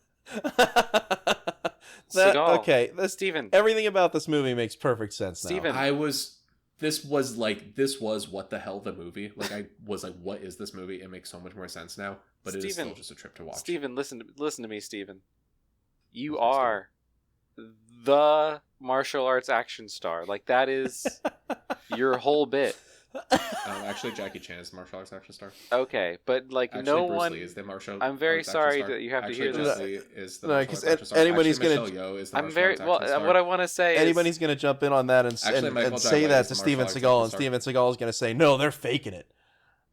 Steven. Everything about this movie makes perfect sense now. Steven. This was what the hell the movie. Like I was like, what is this movie? It makes so much more sense now, but it is still just a trip to watch. Steven, listen to me, Steven. You are the martial arts action star. Like that is your whole bit. Actually, Jackie Chan is the martial arts action star. Okay, but like actually, no Bruce one. Lee is the martial I'm very arts sorry action star. that you have actually, to hear Bruce this. Lee is the no, martial arts action star. anybody's actually, gonna. Michelle Yeoh is the I'm martial very arts well. action star. What I want to say anybody's is gonna jump in on that and say that to Steven Seagal, and Steven Seagal is gonna say, no, they're faking it.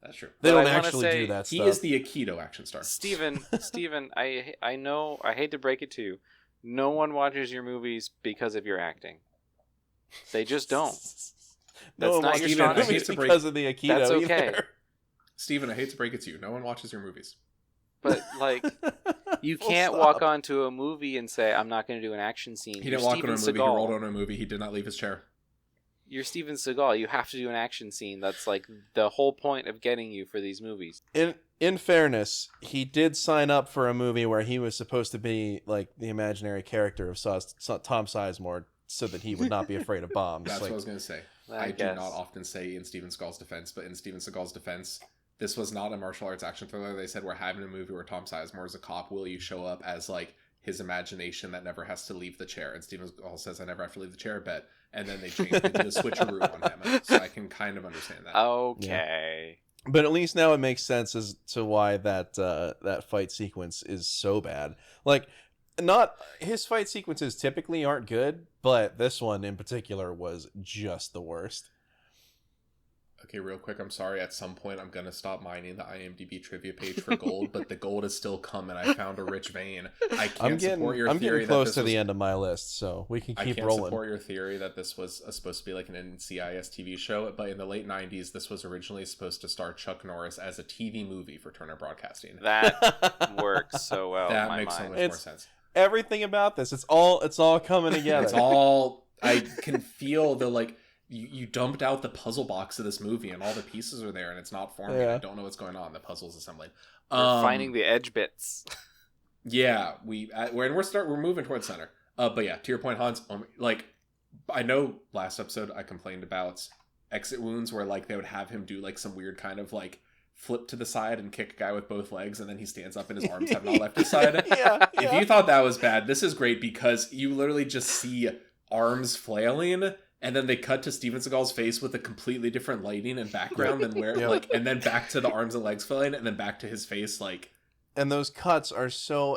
That's true. They don't actually do that stuff. He is the Aikido action star. Steven, I know, I hate to break it to you. No one watches your movies because of your acting. They just don't. That's not your strong movies because of the Aikido. That's okay. Either. Steven, I hate to break it to you. No one watches your movies. But like, you can't walk onto a movie and say, I'm not going to do an action scene. He didn't walk on a movie. He rolled on a movie. He did not leave his chair. You're Steven Seagal. You have to do an action scene. That's like the whole point of getting you for these movies. In fairness, he did sign up for a movie where he was supposed to be like the imaginary character of Tom Sizemore, so that he would not be afraid of bombs. That's like, what I was going to say. I do not often say in Steven Seagal's defense, but in Steven Seagal's defense, this was not a martial arts action thriller. They said, we're having a movie where Tom Sizemore is a cop. Will you show up as like his imagination that never has to leave the chair? And Steven Seagal says, I never have to leave the chair, bet. And then they changed it to the switcheroo on him. So I can kind of understand that. Okay. Yeah. But at least now it makes sense as to why that fight sequence is so bad. Like, not his fight sequences typically aren't good, but this one in particular was just the worst. Okay, real quick, I'm sorry. At some point, I'm gonna stop mining the IMDb trivia page for gold, but the gold is still coming. I found a rich vein. I can't support your theory. I'm getting close to the end of my list, so we can keep rolling. I can't support your theory that this was supposed to be like an NCIS TV show, but in the late 90s, this was originally supposed to star Chuck Norris as a TV movie for Turner Broadcasting. That works so well. That makes so much more sense. Everything about this, it's all coming together. It's all. I can feel the like. You dumped out the puzzle box of this movie and all the pieces are there and it's not forming. Yeah. I don't know what's going on. The puzzle's assembling. We're finding the edge bits. Yeah, we're moving towards center. But yeah, to your point, Hans, like I know last episode I complained about exit wounds where like they would have him do like some weird kind of like flip to the side and kick a guy with both legs and then he stands up and his arms have not left his side. If you thought that was bad, this is great because you literally just see arms flailing. And then they cut to Steven Seagal's face with a completely different lighting and background than where, like, and then back to the arms and legs flailing, and then back to his face, like. And those cuts are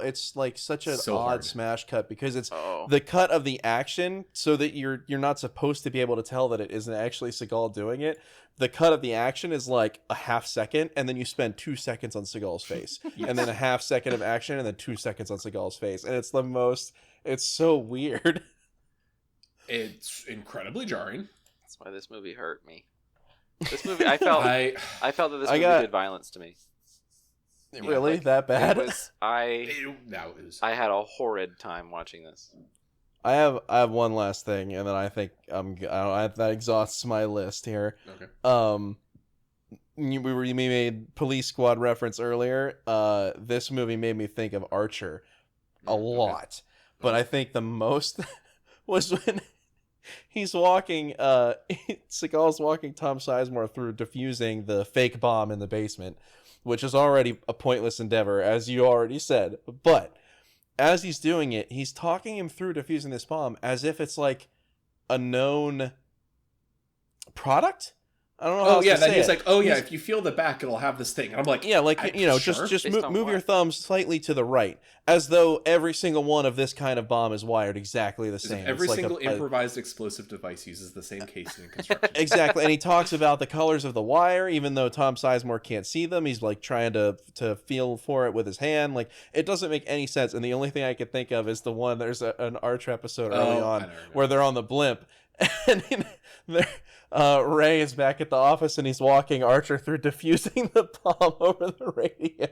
it's like such an odd smash cut because it's the cut of the action, so that you're not supposed to be able to tell that it isn't actually Seagal doing it. The cut of the action is like a half second, and then you spend 2 seconds on Seagal's face, and then a half second of action, and then 2 seconds on Seagal's face, and it's so weird. It's incredibly jarring. That's why this movie hurt me. This movie, I felt that this movie did violence to me. Really, that bad? I had a horrid time watching this. I have one last thing, and then I think that exhausts my list here. Okay. We made Police Squad reference earlier. This movie made me think of Archer a lot, but I think the most was when he's walking, Seagal's walking Tom Sizemore through defusing the fake bomb in the basement, which is already a pointless endeavor, as you already said. But as he's doing it, he's talking him through defusing this bomb as if it's like a known product. I don't know how to say it. He's like, if you feel the back, it'll have this thing. And I'm like, just move your thumbs slightly to the right, as though every single one of this kind of bomb is wired exactly the same. Every single improvised explosive device uses the same casing and construction. Exactly, and he talks about the colors of the wire, even though Tom Sizemore can't see them. He's like trying to feel for it with his hand. Like, it doesn't make any sense. And the only thing I could think of is the one. There's an Archer episode early on where they're on the blimp, and Ray is back at the office and he's walking Archer through defusing the bomb over the radio.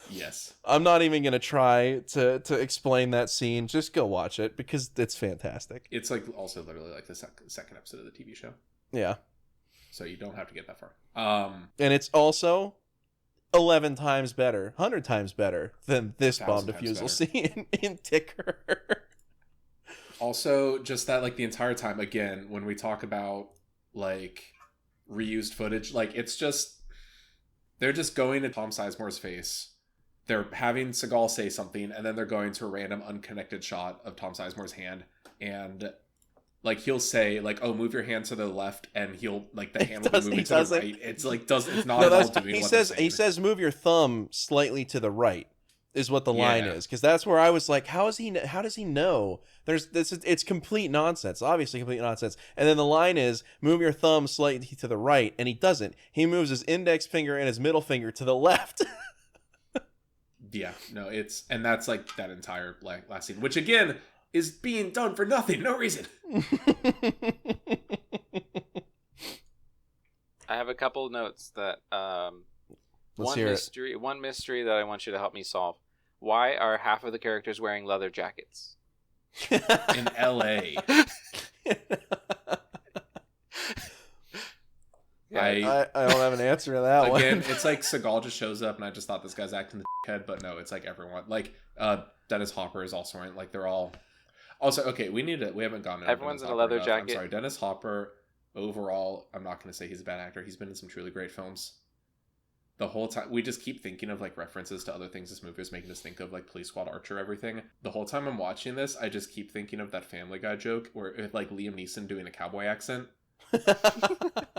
Yes. I'm not even going to try to explain that scene. Just go watch it because it's fantastic. It's like also literally like the second episode of the TV show. Yeah. So you don't have to get that far. And it's also 11 times better, 100 times better than this bomb defusal scene in Ticker. Also, just that like the entire time, again, when we talk about like reused footage, like it's just they're just going to Tom Sizemore's face, they're having Seagal say something, and then they're going to a random unconnected shot of Tom Sizemore's hand, and like he'll say like, oh, move your hand to the left, and he'll like the hand will be moving to the right. It's like it's not at all doing what he says move your thumb slightly to the right is what the line is, because that's where I was like, how does he know? It's complete nonsense, obviously complete nonsense. And then the line is move your thumb slightly to the right, and he doesn't. He moves his index finger and his middle finger to the left. And that's like that entire last scene, which again is being done for nothing, no reason. I have a couple notes that one mystery that I want you to help me solve. Why are half of the characters wearing leather jackets? In LA. I don't have an answer to that one. Again, it's like Seagal just shows up and I just thought this guy's acting the head, but no, it's like everyone. Like Dennis Hopper is also wearing, like they're all. Also, okay, we haven't gone. Everyone's in a leather jacket. I'm sorry, Dennis Hopper. Overall, I'm not going to say he's a bad actor. He's been in some truly great films. The whole time, we just keep thinking of like references to other things this movie is making us think of, like Police Squad, Archer, everything. The whole time I'm watching this, I just keep thinking of that Family Guy joke where like Liam Neeson doing a cowboy accent.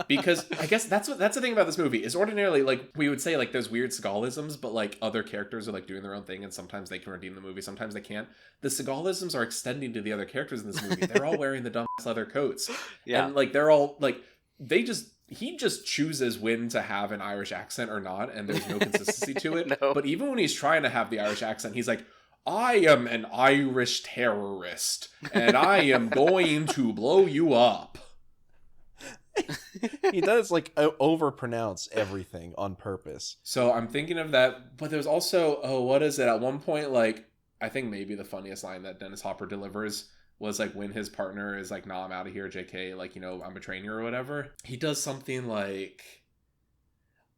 Because I guess that's the thing about this movie is ordinarily like we would say like there's weird Seagalisms, but like other characters are like doing their own thing and sometimes they can redeem the movie, sometimes they can't. The Seagalisms are extending to the other characters in this movie. They're all wearing the dumbass leather coats. Yeah. And like they're all like they just he just chooses when to have an Irish accent or not, and there's no consistency to it. No. But even when he's trying to have the Irish accent, he's like, I am an Irish terrorist, and I am going to blow you up. He does like overpronounce everything on purpose. So I'm thinking of that, but there's also, what is it? At one point, like, I think maybe the funniest line that Dennis Hopper delivers was like when his partner is like, nah, I'm out of here, JK, like, you know, I'm betraying you or whatever. He does something like,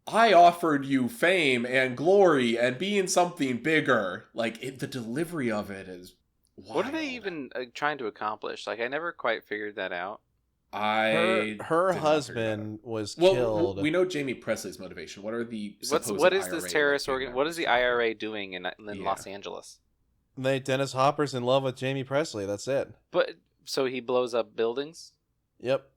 I offered you fame and glory and being something bigger. Like, the delivery of it is wild. What are they even trying to accomplish? Like, I never quite figured that out. Her husband was killed. We know Jamie Presley's motivation. What are the what is this terrorist organ? What is the IRA doing in Los Angeles? Dennis Hopper's in love with Jamie Presley. That's it. But so he blows up buildings? Yep.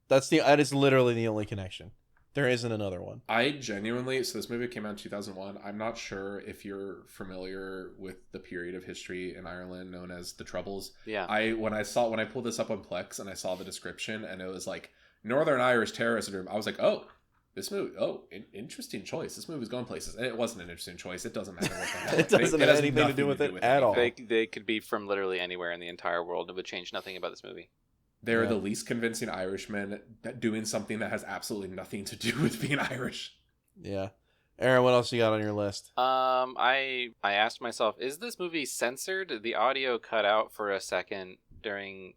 That is literally the only connection. There isn't another one. I genuinely, so this movie came out in 2001. I'm not sure if you're familiar with the period of history in Ireland known as the Troubles. Yeah. When I pulled this up on Plex and I saw the description and it was like Northern Irish terrorist syndrome, I was like, oh, this movie, interesting choice. This movie's going places. And it wasn't an interesting choice. It doesn't matter what the hell. It doesn't have anything to do with it at all. They could be from literally anywhere in the entire world. It would change nothing about this movie. They're the least convincing Irishmen doing something that has absolutely nothing to do with being Irish. Yeah. Aaron, what else you got on your list? I asked myself, is this movie censored? The audio cut out for a second during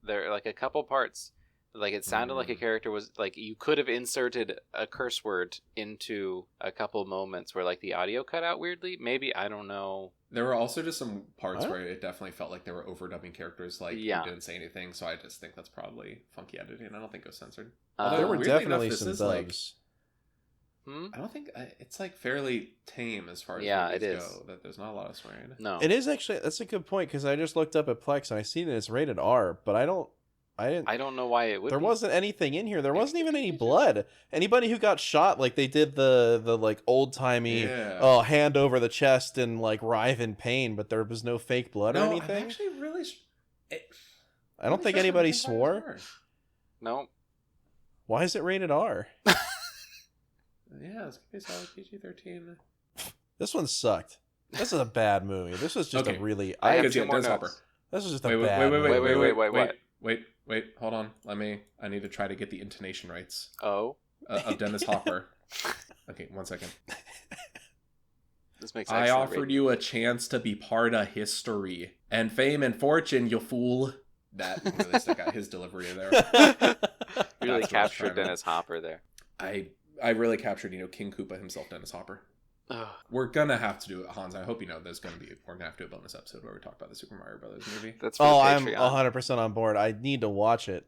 like a couple parts. Like it sounded like a character was like you could have inserted a curse word into a couple moments where like the audio cut out weirdly. Maybe, I don't know. There were also just some parts where it definitely felt like they were overdubbing characters, like you didn't say anything. So I just think that's probably funky editing. I don't think it was censored. There were definitely some dubs. I don't think it's like fairly tame as far as it is. go. That there's not a lot of swearing. No, it is actually. That's a good point because I just looked up at Plex and I see that it's rated R, but I don't know why it would. There wasn't anything in here. There wasn't even any blood. Anybody who got shot, like they did the like old timey, hand over the chest and like writhe in pain, but there was no fake blood or anything. I'm actually really. I don't think anybody swore. No. Why is it rated R? Yeah, it's gonna be solid PG-13. This one sucked. This is a bad movie. This was just a really. I have two more notes. This was just a bad. Wait, hold on. I need to try to get the intonation rights. Oh. Of Dennis Hopper. Okay, 1 second. This makes I offered you a chance to be part of history. And fame and fortune, you fool. That really stuck out. His delivery there. Really captured Dennis Hopper there. I really captured, King Koopa himself, Dennis Hopper. Ugh. We're gonna have to do it, Hans. I hope you know we're gonna have to do a bonus episode where we talk about the Super Mario Brothers movie. That's for I'm 100% on board. I need to watch it.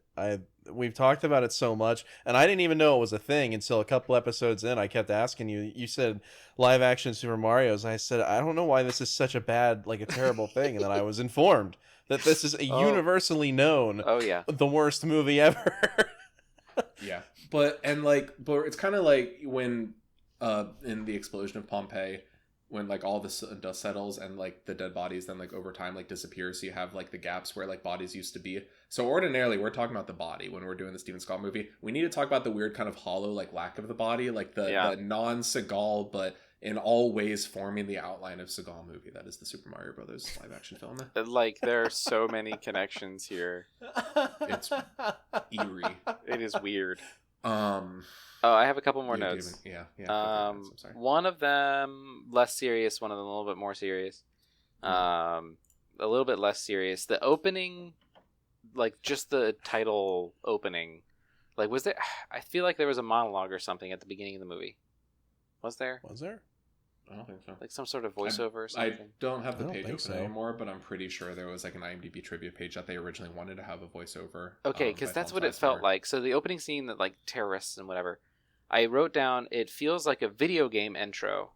We've talked about it so much, and I didn't even know it was a thing until a couple episodes in. I kept asking you. You said live action Super Mario's. I said I don't know why this is such a bad, like a terrible thing, and then I was informed that this is a universally known. Oh yeah, the worst movie ever. Yeah, but it's kind of like when. In the explosion of Pompeii, when like all the dust settles and like the dead bodies then like over time like disappear, so you have like the gaps where like bodies used to be. So ordinarily we're talking about the body when we're doing the Steven Seagal movie. We need to talk about the weird kind of hollow like lack of the body, like the non-Seagal but in all ways forming the outline of Seagal movie. That is the Super Mario Brothers live action film. Like there are so many connections here. It's eerie. It is weird. I have a couple more notes. Yeah. I'm sorry. One of them less serious, one of them a little bit more serious. A little bit less serious. The opening, like just the title opening, like was there? I feel like there was a monologue or something at the beginning of the movie. Was there? I don't think so. Like some sort of voiceover or something? I don't have the page open anymore, but I'm pretty sure there was like an IMDb trivia page that they originally wanted to have a voiceover. Okay, because that's what it felt like. So the opening scene that like terrorists and whatever, I wrote down, it feels like a video game intro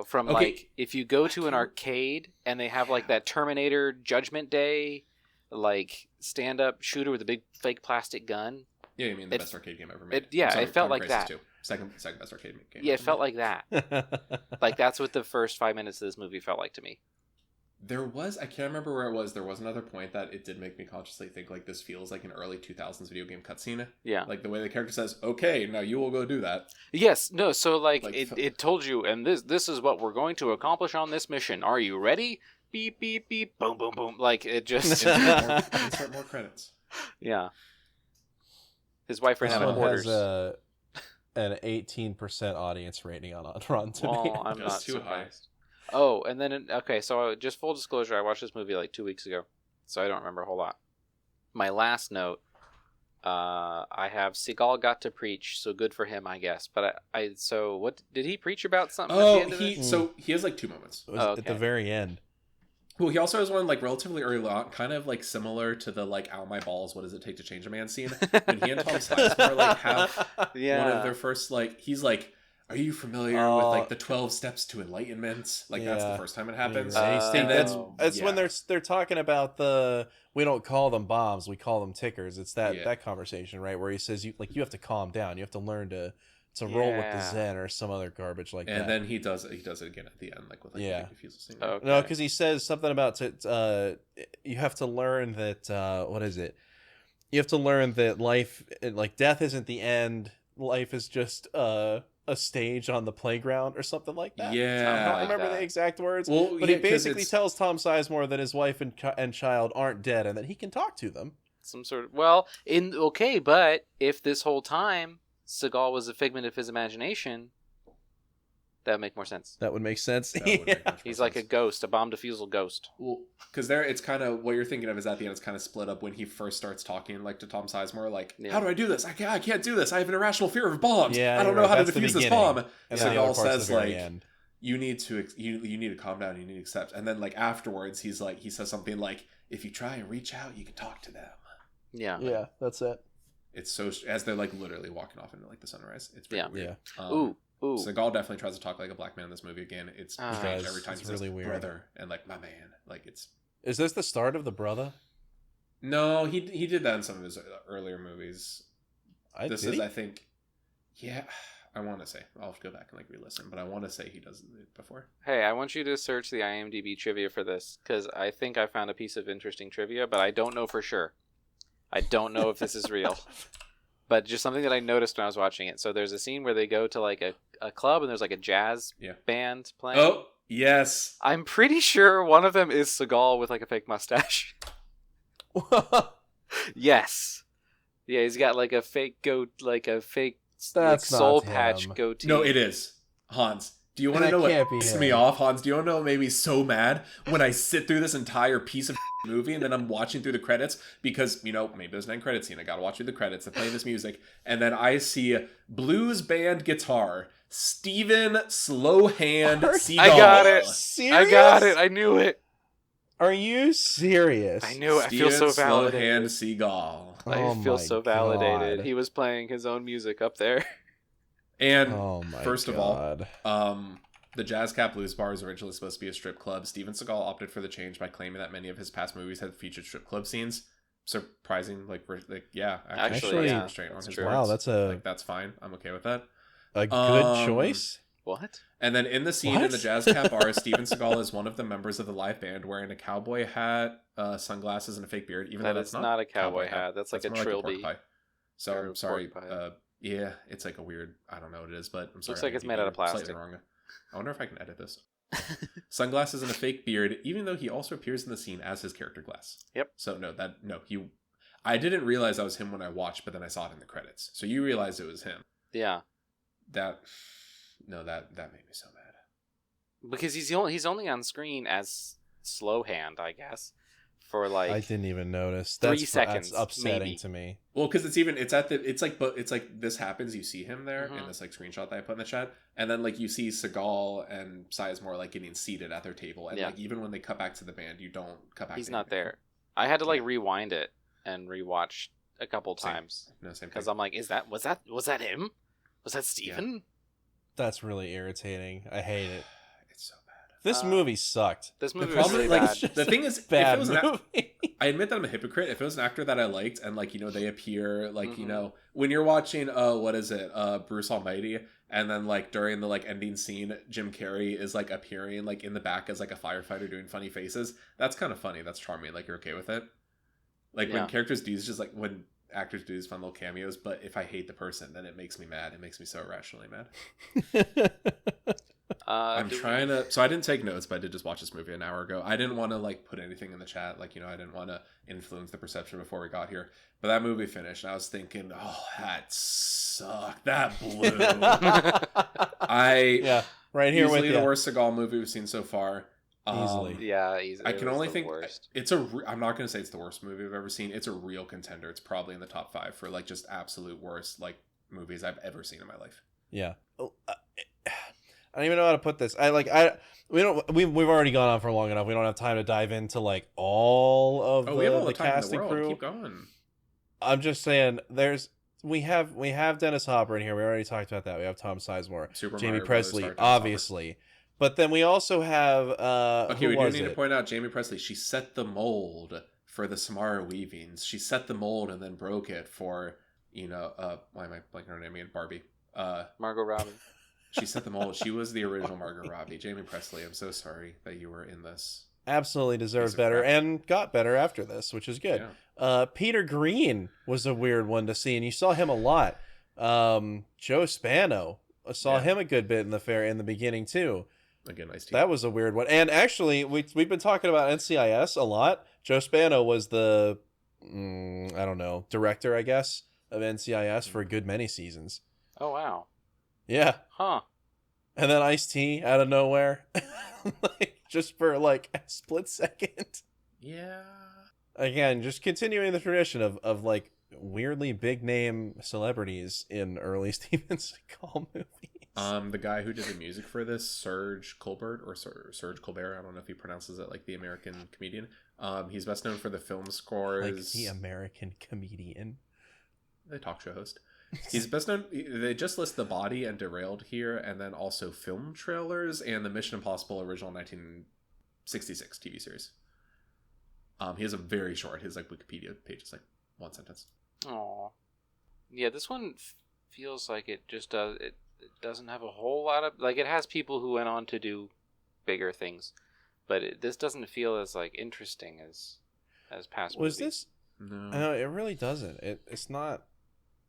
from like if you go to an arcade and they have like that Terminator Judgment Day like stand-up shooter with a big fake plastic gun. Yeah, you mean the best arcade game ever made. It felt like that. Second best arcade game. Yeah, it felt like that. Like that's what the first 5 minutes of this movie felt like to me. I can't remember where it was. There was another point that it did make me consciously think like this feels like an early 2000s video game cutscene. Yeah. Like the way the character says, okay, now you will go do that. Yes. No. So like it told you, and this is what we're going to accomplish on this mission. Are you ready? Beep, beep, beep. Boom, boom, boom. Like it just... Insert more credits. Yeah. His wife ran out of quarters. Has an 18% audience rating on Rotten Tomatoes. Well, I'm not too surprised. Oh, and then, okay, so just full disclosure, I watched this movie like 2 weeks ago, so I don't remember a whole lot. My last note, I have Seagal got to preach, so good for him, I guess. But so what, did he preach about something at the end of it? So he has like 2 moments. At the very end. Well, he also has one like relatively early on, kind of like similar to the like "Ow my balls, what does it take to change a man" scene. When he and Tom Sizemore like have one of their first like, he's like, "Are you familiar with like the 12 steps to enlightenment?" Like that's the first time it happens. And that's when they're talking about we don't call them bombs, we call them tickers. It's that conversation, right, where he says you have to calm down, you have to learn to roll with the Zen or some other garbage like that. And then he does it again at the end, like with like the refusal scene. Okay. No, because he says something about you have to learn that what is it? You have to learn that life, like death, isn't the end. Life is just a stage on the playground or something like that. Yeah, I don't remember the exact words. Well, but he basically tells Tom Sizemore that his wife and child aren't dead and that he can talk to them. Some sort of but if this whole time Seagal was a figment of his imagination, that would make more sense. That would make sense. He's like a ghost, a bomb defusal ghost. Well, because it's kind of what you're thinking of is at the end. It's kind of split up when he first starts talking like to Tom Sizemore, like, "How do I do this? I can't do this. I have an irrational fear of bombs. I don't know how to defuse this bomb." And Seagal says like, "You need to calm down. You need to accept." And then like afterwards, he says something like, "If you try and reach out, you can talk to them." Yeah, that's it. It's so as they're like literally walking off into like the sunrise. It's very weird. Ooh. Seagal definitely tries to talk like a black man in this movie again. It's strange every time he says really weird. "brother" and like "my man." Like it's. Is this the start of the brother? No, he did that in some of his earlier movies. I think. Yeah, I want to say I'll have to go back and like re-listen, but I want to say he does it before. Hey, I want you to search the IMDb trivia for this because I think I found a piece of interesting trivia, but I don't know for sure. I don't know if this is real. But just something that I noticed when I was watching it. So there's a scene where they go to like a club and there's like a jazz band playing. Oh, yes. I'm pretty sure one of them is Seagal with like a fake mustache. Yes. Yeah, he's got like a fake soul patch goatee. No, it is. Hans, do you want to know what pissed me off? Hans, do you want to know what made me so mad when I sit through this entire piece of movie and then I'm watching through the credits because, maybe there's an end credit scene. I gotta watch through the credits. They're playing this music. And then I see blues band guitar, Steven Slowhand Seagal. I got it. Serious? I got it. I knew it. Are you serious? I knew it. I feel so validated. Slowhand Seagal. I feel so validated. He was playing his own music up there. And first of all, the Jazz Cap Blues Bar is originally supposed to be a strip club. Steven Seagal opted for the change by claiming that many of his past movies had featured strip club scenes. Surprising, actually, straight on his words. Wow, that's fine. I'm okay with that. A good choice. What? And then in the scene in the Jazz Cap Bar, Steven Seagal is one of the members of the live band wearing a cowboy hat, sunglasses, and a fake beard. Even though that's not a cowboy hat. That's like a trilby. So I'm sorry. Yeah, it's like a weird. I don't know what it is, but I'm sorry. Looks like it's made out of plastic. Wrong. I wonder if I can edit this. Sunglasses and a fake beard, even though he also appears in the scene as his character Glass. Yep. So I didn't realize that was him when I watched, but then I saw it in the credits. So you realized it was him. Yeah. That made me so mad. Because he's only on screen as Slowhand, I guess, for like I didn't even notice. 3 seconds. That's upsetting maybe. To me. Well, because it's like this happens. You see him there in this like screenshot that I put in the chat, and then like you see Seagal and Sizemore like getting seated at their table, and like even when they cut back to the band, you don't cut back. He's not there. I had to like rewind it and rewatch a couple times. Same. Because I'm like, was that him? Was that Steven? That's really irritating. I hate it. It's so bad. This movie sucked. This movie the was problem, really like, bad. the thing is, Bad if it was movie. I admit that I'm a hypocrite. If it was an actor that I liked, and like they appear, like when you're watching, what is it, Bruce Almighty, and then like during the like ending scene, Jim Carrey is like appearing like in the back as like a firefighter doing funny faces. That's kind of funny. That's charming. Like you're okay with it. Like when characters do, it's just like when actors do these fun little cameos. But if I hate the person, then it makes me mad. It makes me so irrationally mad. I'm trying to. So I didn't take notes, but I did just watch this movie an hour ago. I didn't want to like put anything in the chat, like I didn't want to influence the perception before we got here. But that movie finished, and I was thinking, oh, that sucked. That blew. Right here easily with the worst Seagal movie we've seen so far. Easily, easily. I can only think worst. I'm not going to say it's the worst movie I've ever seen. It's a real contender. It's probably in the top 5 for like just absolute worst like movies I've ever seen in my life. Yeah. I don't even know how to put this. We've already gone on for long enough. We don't have time to dive into like all of the cast and crew. Keep going. I'm just saying we have Dennis Hopper in here. We already talked about that. We have Tom Sizemore, Jamie Presley, obviously. But then we also have we do need to point out Jamie Presley. She set the mold for the Samara weavings. She set the mold and then broke it for why am I blanking her name again? Barbie. Margot Robbie. She set the mold. She was the original Margot Robbie. Jamie Presley, I'm so sorry that you were in this. Absolutely deserved better and got better after this, which is good. Yeah. Peter Green was a weird one to see, and you saw him a lot. Joe Spano, I saw him a good bit in the beginning too. Again, nice team. That was a weird one. And actually, we've been talking about NCIS a lot. Joe Spano was the director, I guess, of NCIS for a good many seasons. Oh wow. Yeah. Huh. And then Ice-T out of nowhere. Just for like a split second. Yeah. Again, just continuing the tradition of like weirdly big name celebrities in early Steven Seagal movies. The guy who did the music for this, Serge Colbert, I don't know if he pronounces it like the American comedian. He's best known for the film scores. Like the American comedian. The talk show host. He's best known. They just list The Body and Derailed here, and then also film trailers and the Mission Impossible original 1966 TV series. He has a very short. His like Wikipedia page is like one sentence. Oh, yeah. This one feels like it just does. It doesn't have a whole lot of like. It has people who went on to do bigger things, but this doesn't feel as like interesting as past movies. Was this? No, it really doesn't. It's not.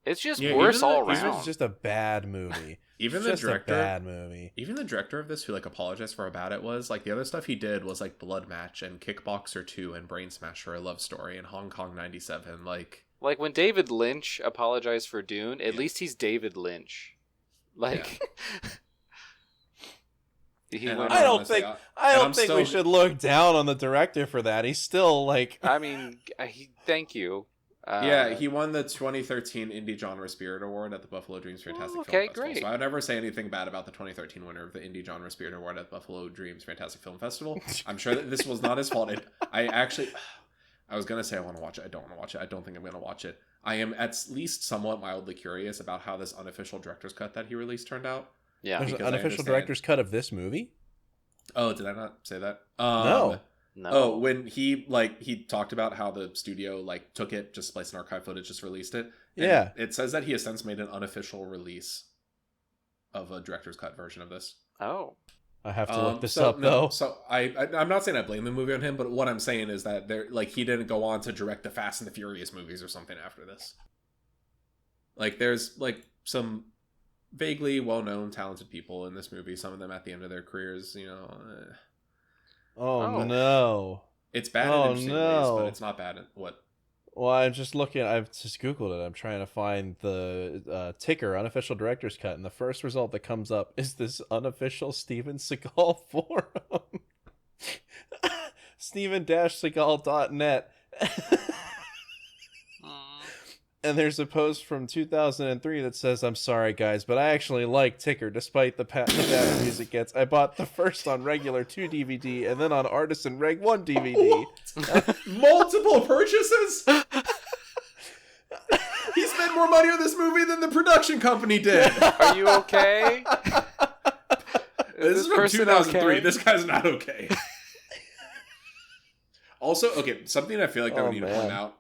It's just worse all around. It's just a bad movie. Even the director, bad movie. Even the director of this, who like apologized for how bad it was, like the other stuff he did was like Blood Match and Kickboxer 2 and Brain Smasher: A Love Story and Hong Kong 97. Like when David Lynch apologized for Dune, at least he's David Lynch. Like. I don't think we should look down on the director for that. He's still like. I mean, thank you. He won the 2013 Indie Genre Spirit Award at the Buffalo Dreams Fantastic Film Festival. Great. So I would never say anything bad about the 2013 winner of the Indie Genre Spirit Award at Buffalo Dreams Fantastic Film Festival. I'm sure that this was not his fault. I was going to say I want to watch it. I don't want to watch it. I don't think I'm going to watch it. I am at least somewhat mildly curious about how this unofficial director's cut that he released turned out. Yeah. There's an unofficial director's cut of this movie? Oh, did I not say that? No. Oh, when he talked about how the studio like took it, just spliced in archive footage, just released it. Yeah. It says that he has since made an unofficial release of a director's cut version of this. Oh. I have to look this up though. So I'm not saying I blame the movie on him, but what I'm saying is that he didn't go on to direct the Fast and the Furious movies or something after this. Like there's like some vaguely well-known talented people in this movie, some of them at the end of their careers, Oh no. It's bad in interesting ways, but it's not bad at what. Well, I'm just looking. I've just Googled it. I'm trying to find the ticker, unofficial director's cut, and the first result that comes up is this unofficial Steven Seagal forum. Steven-Seagal.net. And there's a post from 2003 that says, "I'm sorry, guys, but I actually like Ticker, despite the bad reviews it gets. I bought the first on regular 2 DVD and then on Artisan Reg 1 DVD. Multiple purchases? He spent more money on this movie than the production company did. Are you okay? This is from 2003. Okay? This guy's not okay. Also, okay, something I feel like that we need to point out.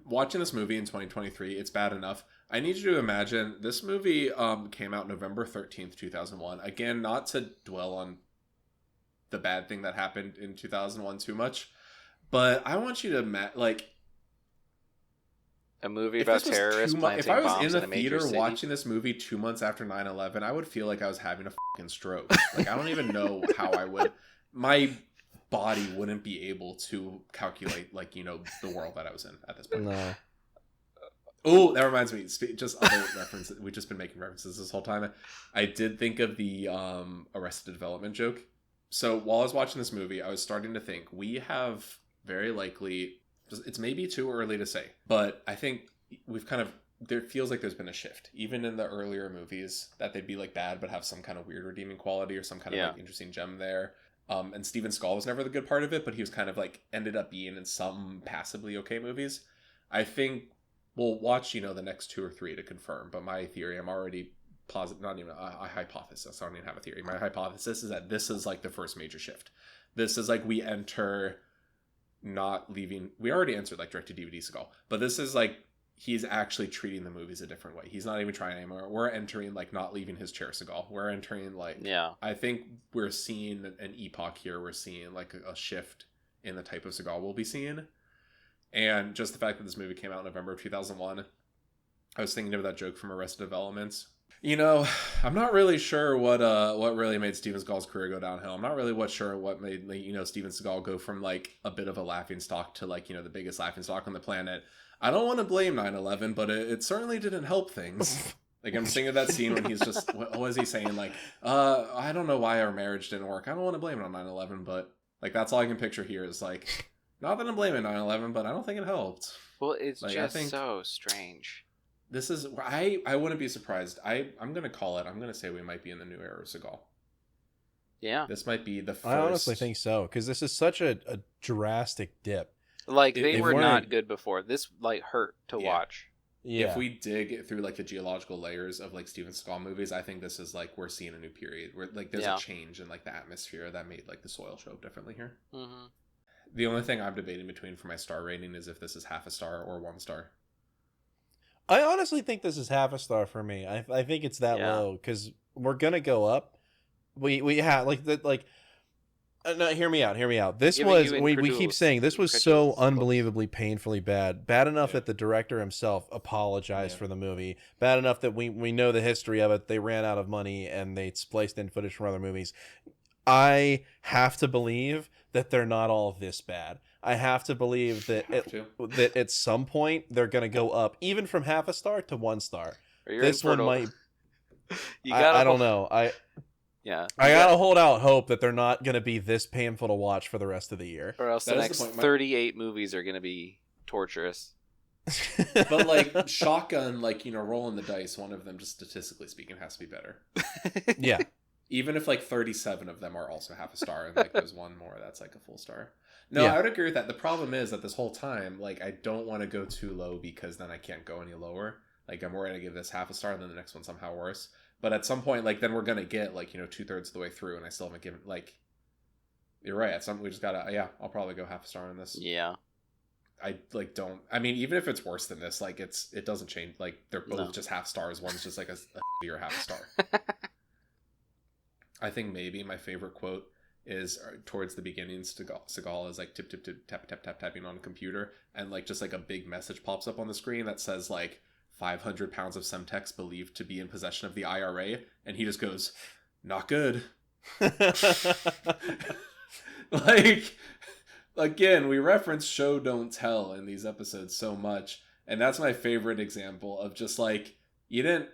Watching this movie in 2023, it's bad enough. I need you to imagine this movie came out November 13th, 2001. Again, not to dwell on the bad thing that happened in 2001 too much, but I want you to like a movie about terrorists planting if I was bombs in a major theater city. watching this movie 2 months after 9/11, I would feel like I was having a fucking stroke. Like, I don't even know how I would. My body wouldn't be able to calculate, like, you know, the world that I was in at this point. No. Oh, that reminds me. Just other references. We've just been making references this whole time. I did think of the Arrested Development joke. So while I was watching this movie, I was starting to think we have very likely. It's maybe too early to say, but I think we've kind of. There feels like there's been a shift, even in the earlier movies, that they'd be like bad but have some kind of weird redeeming quality or some kind of like interesting gem there. And Steven Seagal was never the good part of it, but he was kind of like ended up being in some passably okay movies. I think we'll watch, you know, the next 2 or 3 to confirm. But my theory, I'm already positive, not even a hypothesis. I don't even have a theory. My hypothesis is that this is like the first major shift. This is like we enter not leaving. We already entered like direct to DVD Seagal, but this is like he's actually treating the movies a different way. He's not even trying anymore. We're entering like not leaving his chair Seagal. We're entering like I think we're seeing an epoch here. We're seeing like a shift in the type of Seagal we'll be seeing. And just the fact that this movie came out in November of 2001, I was thinking of that joke from Arrested Development. You know, I'm not really sure what really made Steven Seagal's career go downhill. I'm not really sure what made, you know, Steven Seagal go from like a bit of a laughingstock to like, you know, the biggest laughingstock on the planet. I don't want to blame 9/11, but it certainly didn't help things. Like, I'm thinking of that scene when he's just, what was he saying? Like, I don't know why our marriage didn't work. I don't want to blame it on 9/11, but like that's all I can picture here is like, not that I'm blaming 9/11, but I don't think it helped. Well, it's like, just so strange. This is, I wouldn't be surprised. I'm going to call it. I'm going to say we might be in the new era of Seagal. Yeah. This might be the first. I honestly think so, because this is such a drastic dip. Like, they were not good before. This, like, hurt to watch. Yeah. If we dig through, like, the geological layers of, like, Steven Seagal movies, I think this is, like, we're seeing a new period. Where, like, there's a change in, like, the atmosphere that made, like, the soil show up differently here. Mm-hmm. The only thing I'm debating between for my star rating is if this is half a star or 1 star. I honestly think this is half a star for me. I think it's that low, because we're going to go up. We have, like, no, hear me out. This was, we keep saying, this was so unbelievably painfully bad. Bad enough that the director himself apologized for the movie. Bad enough that we know the history of it. They ran out of money and they spliced in footage from other movies. I have to believe that they're not all this bad. I have to believe that that at some point they're going to go up, even from half a star to 1 star. This one might... I don't know. I gotta hold out hope that they're not gonna be this painful to watch for the rest of the year, or else the next 38 movies are gonna be torturous. But like Shotgun, like, you know, rolling the dice, one of them, just statistically speaking, has to be better. Yeah, even if like 37 of them are also half a star, and like there's one more that's like a full star. No, I would agree with that. The problem is that this whole time, like, I don't want to go too low because then I can't go any lower. Like, I'm worried to give this half a star and then the next one somehow worse. But at some point, like, then we're going to get, like, you know, 2/3 of the way through, and I still haven't given, like, you're right. At some we just got to, I'll probably go half a star on this. Yeah. I, like, don't, I mean, even if it's worse than this, like, it doesn't change. Like, they're both just half stars. One's just, like, a or half a star. I think maybe my favorite quote is towards the beginnings. Seagal is, like, tapping on a computer, and, like, just, like, a big message pops up on the screen that says, like, 500 pounds of Semtex believed to be in possession of the IRA, and he just goes, not good. Like, again, we reference show don't tell in these episodes so much, and that's my favorite example of just like, you didn't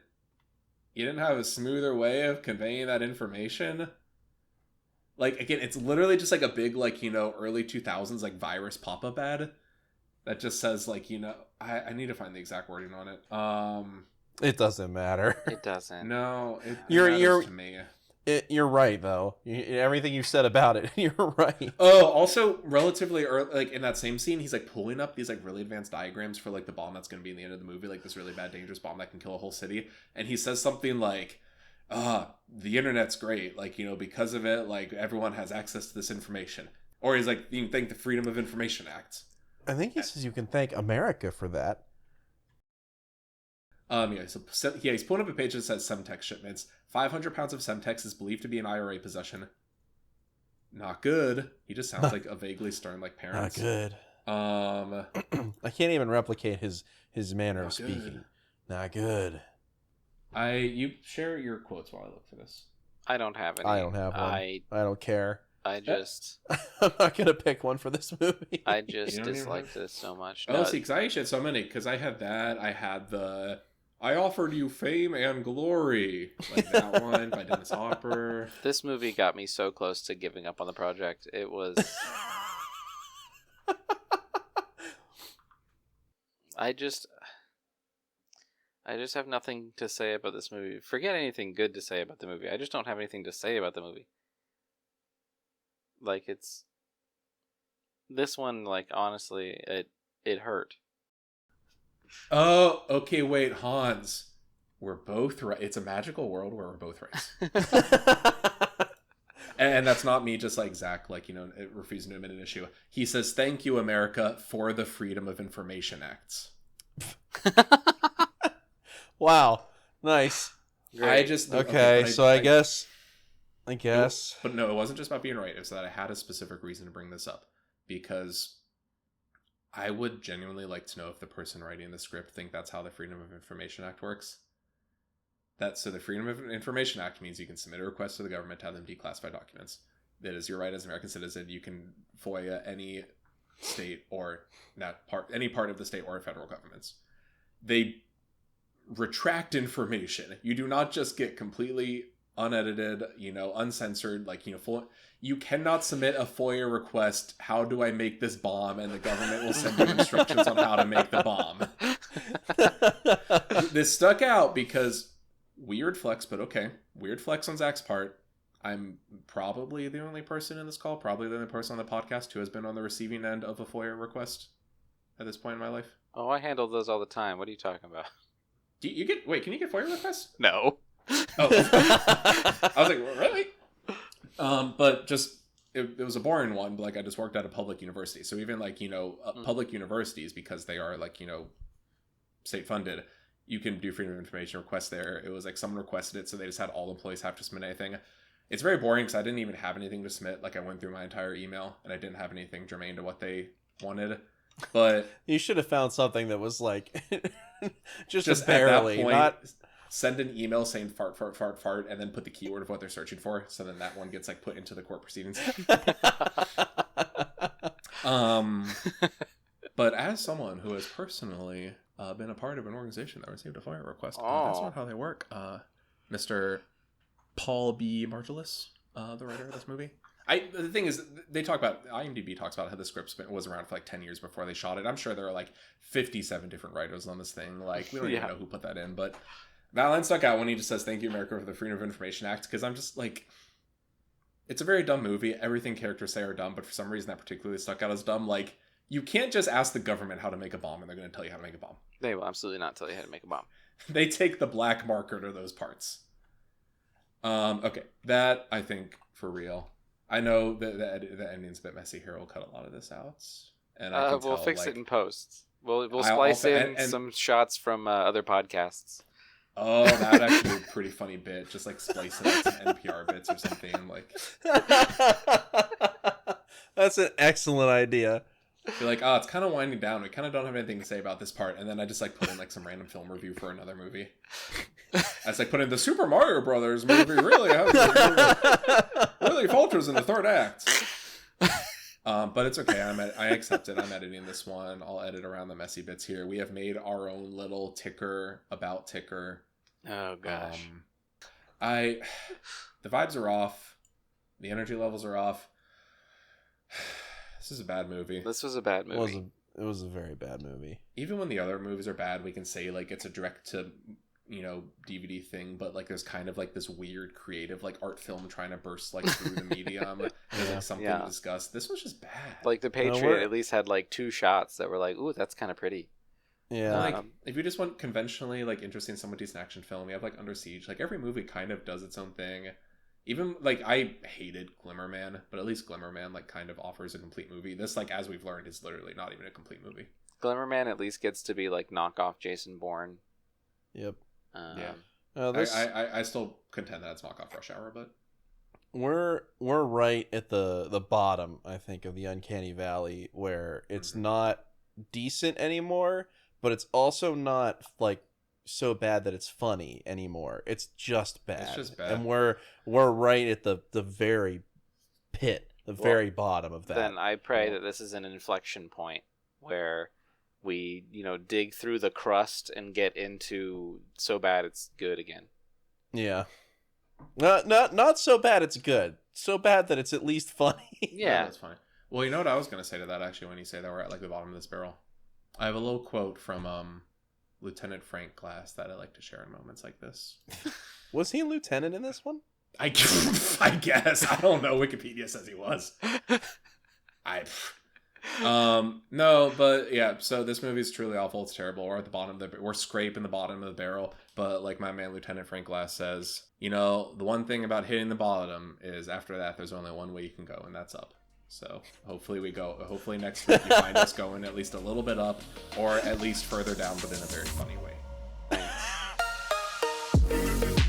have a smoother way of conveying that information. Like, again, it's literally just like a big, like, you know, early 2000s like virus pop-up ad that just says, like, you know, I need to find the exact wording on it. It doesn't matter. It doesn't. No, it matters to me. You're right, though. Everything you said about it, you're right. Oh, also, relatively early, like, in that same scene, he's, like, pulling up these, like, really advanced diagrams for, like, the bomb that's going to be in the end of the movie, like, this really bad, dangerous bomb that can kill a whole city. And he says something like, the internet's great. Like, because of it, like, everyone has access to this information. Or he's like, you can thank the Freedom of Information Act. I think he says you can thank America for that. So he's pulling up a page that says Semtex shipments. 500 pounds of Semtex is believed to be in IRA possession. Not good. He just sounds like a vaguely stern, like, parents. Not good. I can't even replicate his manner of speaking. Not good. You share your quotes while I look for this. I don't have any. I don't have one. I don't care. I'm not gonna pick one for this movie. I just dislike this so much. Oh, see, because I actually had so many. Because I had that. I had I offered you fame and glory, like that one by Dennis Hopper. This movie got me so close to giving up on the project. It was. I just have nothing to say about this movie. Forget anything good to say about the movie. I just don't have anything to say about the movie. Like, it's... This one, like, honestly, it hurt. Oh, okay, wait, Hans. We're both right. It's a magical world where we're both right. And that's not me just like Zach, like, refusing to admit an issue. He says, "Thank you, America, for the Freedom of Information Acts." Wow. Nice. Great. I guess. But no, it wasn't just about being right. It was that I had a specific reason to bring this up. Because I would genuinely like to know if the person writing the script think that's how the Freedom of Information Act works. So the Freedom of Information Act means you can submit a request to the government to have them declassify documents. That is your right as an American citizen. You can FOIA any state or any part of the state or federal governments. They retract information. You do not just get completely unedited, uncensored, full. You cannot submit a FOIA request, how do I make this bomb, and the government will send you instructions on how to make the bomb. This stuck out because weird flex, but okay. Weird flex on Zach's part. I'm probably the only person in this call, probably the only person on the podcast who has been on the receiving end of a FOIA request at this point in my life. Oh, I handle those all the time. What are you talking about? Can you get FOIA requests? No. Oh. I was like, really? But just, it was a boring one, but I just worked at a public university. So even public universities, because they are state funded, you can do freedom of information requests there. It was someone requested it, so they just had all employees have to submit anything. It's very boring because I didn't even have anything to submit. I went through my entire email and I didn't have anything germane to what they wanted. But you should have found something that was just barely, at that point, not send an email saying fart, fart, fart, fart, and then put the keyword of what they're searching for. So then that one gets put into the court proceedings. But as someone who has personally been a part of an organization that received a FOIA request, that's not how they work. Mr. Paul B. Margulis, the writer of this movie. The thing is, they talk about, IMDb talks about how the script was around for 10 years before they shot it. I'm sure there are 57 different writers on this thing. We don't even know who put that in, but that line stuck out when he just says, "Thank you, America, for the Freedom of Information Act," because I'm just it's a very dumb movie. Everything characters say are dumb, but for some reason that particularly stuck out as dumb. You can't just ask the government how to make a bomb and they're going to tell you how to make a bomb. They will absolutely not tell you how to make a bomb. They take the black marker to those parts. Okay, that I think for real. I know the ending's a bit messy here. We'll cut a lot of this out, and we'll fix it in post. We'll splice in some shots from other podcasts. Oh, that would actually be a pretty funny bit. Just splicing out some NPR bits or something That's an excellent idea. Be it's kind of winding down. We kind of don't have anything to say about this part, and then I just put in some random film review for another movie. I just put in the Super Mario Brothers movie really falters in the third act. But it's okay. I accept it. I'm editing this one. I'll edit around the messy bits here. We have made our own little ticker. Oh gosh. The vibes are off. The energy levels are off. This is a bad movie. This was a bad movie. It was a very bad movie. Even when the other movies are bad, we can say it's a direct to DVD thing, but there's kind of this weird creative art film trying to burst through the medium. There's something to discuss. This was just bad. The Patriot at least had 2 shots that were ooh, that's kind of pretty. Yeah. Like, if you just want conventionally, like, interesting, somewhat decent action film, you have, like, Under Siege. Like, every movie kind of does its own thing. Even, like, I hated Glimmerman, but at least Glimmerman, like, kind of offers a complete movie. This, like, as we've learned, is literally not even a complete movie. Glimmerman at least gets to be, like, knockoff Jason Bourne. Yep. Yeah. This... I still contend that it's knockoff Rush Hour, but... We're right at the bottom, I think, of the Uncanny Valley, where it's not decent anymore, but it's also not, like, so bad that it's funny anymore. It's just bad. It's just bad. And we're right at the very pit, very bottom of that. Then I pray that this is an inflection point where we, dig through the crust and get into so bad it's good again. Yeah. Not so bad it's good. So bad that it's at least funny. Yeah. That's fine. Well, you know what I was going to say to that, actually, when you say that we're at, like, the bottom of this barrel? I have a little quote from Lieutenant Frank Glass that I like to share in moments like this. Was he a lieutenant in this one? I guess. I don't know. Wikipedia says he was. No, but yeah, so this movie is truly awful. It's terrible. We're at the bottom of we're scraping the bottom of the barrel, but like my man Lieutenant Frank Glass says, the one thing about hitting the bottom is after that there's only one way you can go, and that's up. So hopefully next week you find us going at least a little bit up, or at least further down, but in a very funny way.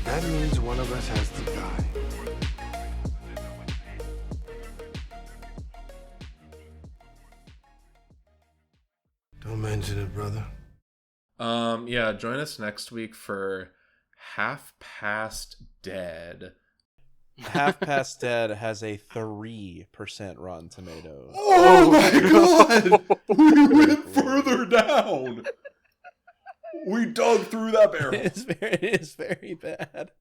That means one of us has to die. Don't mention it, brother. Yeah, join us next week for Half Past Dead. Half Past Dead has a 3% Rotten Tomatoes. Oh my god! We went further down! We dug through that barrel. It is very bad.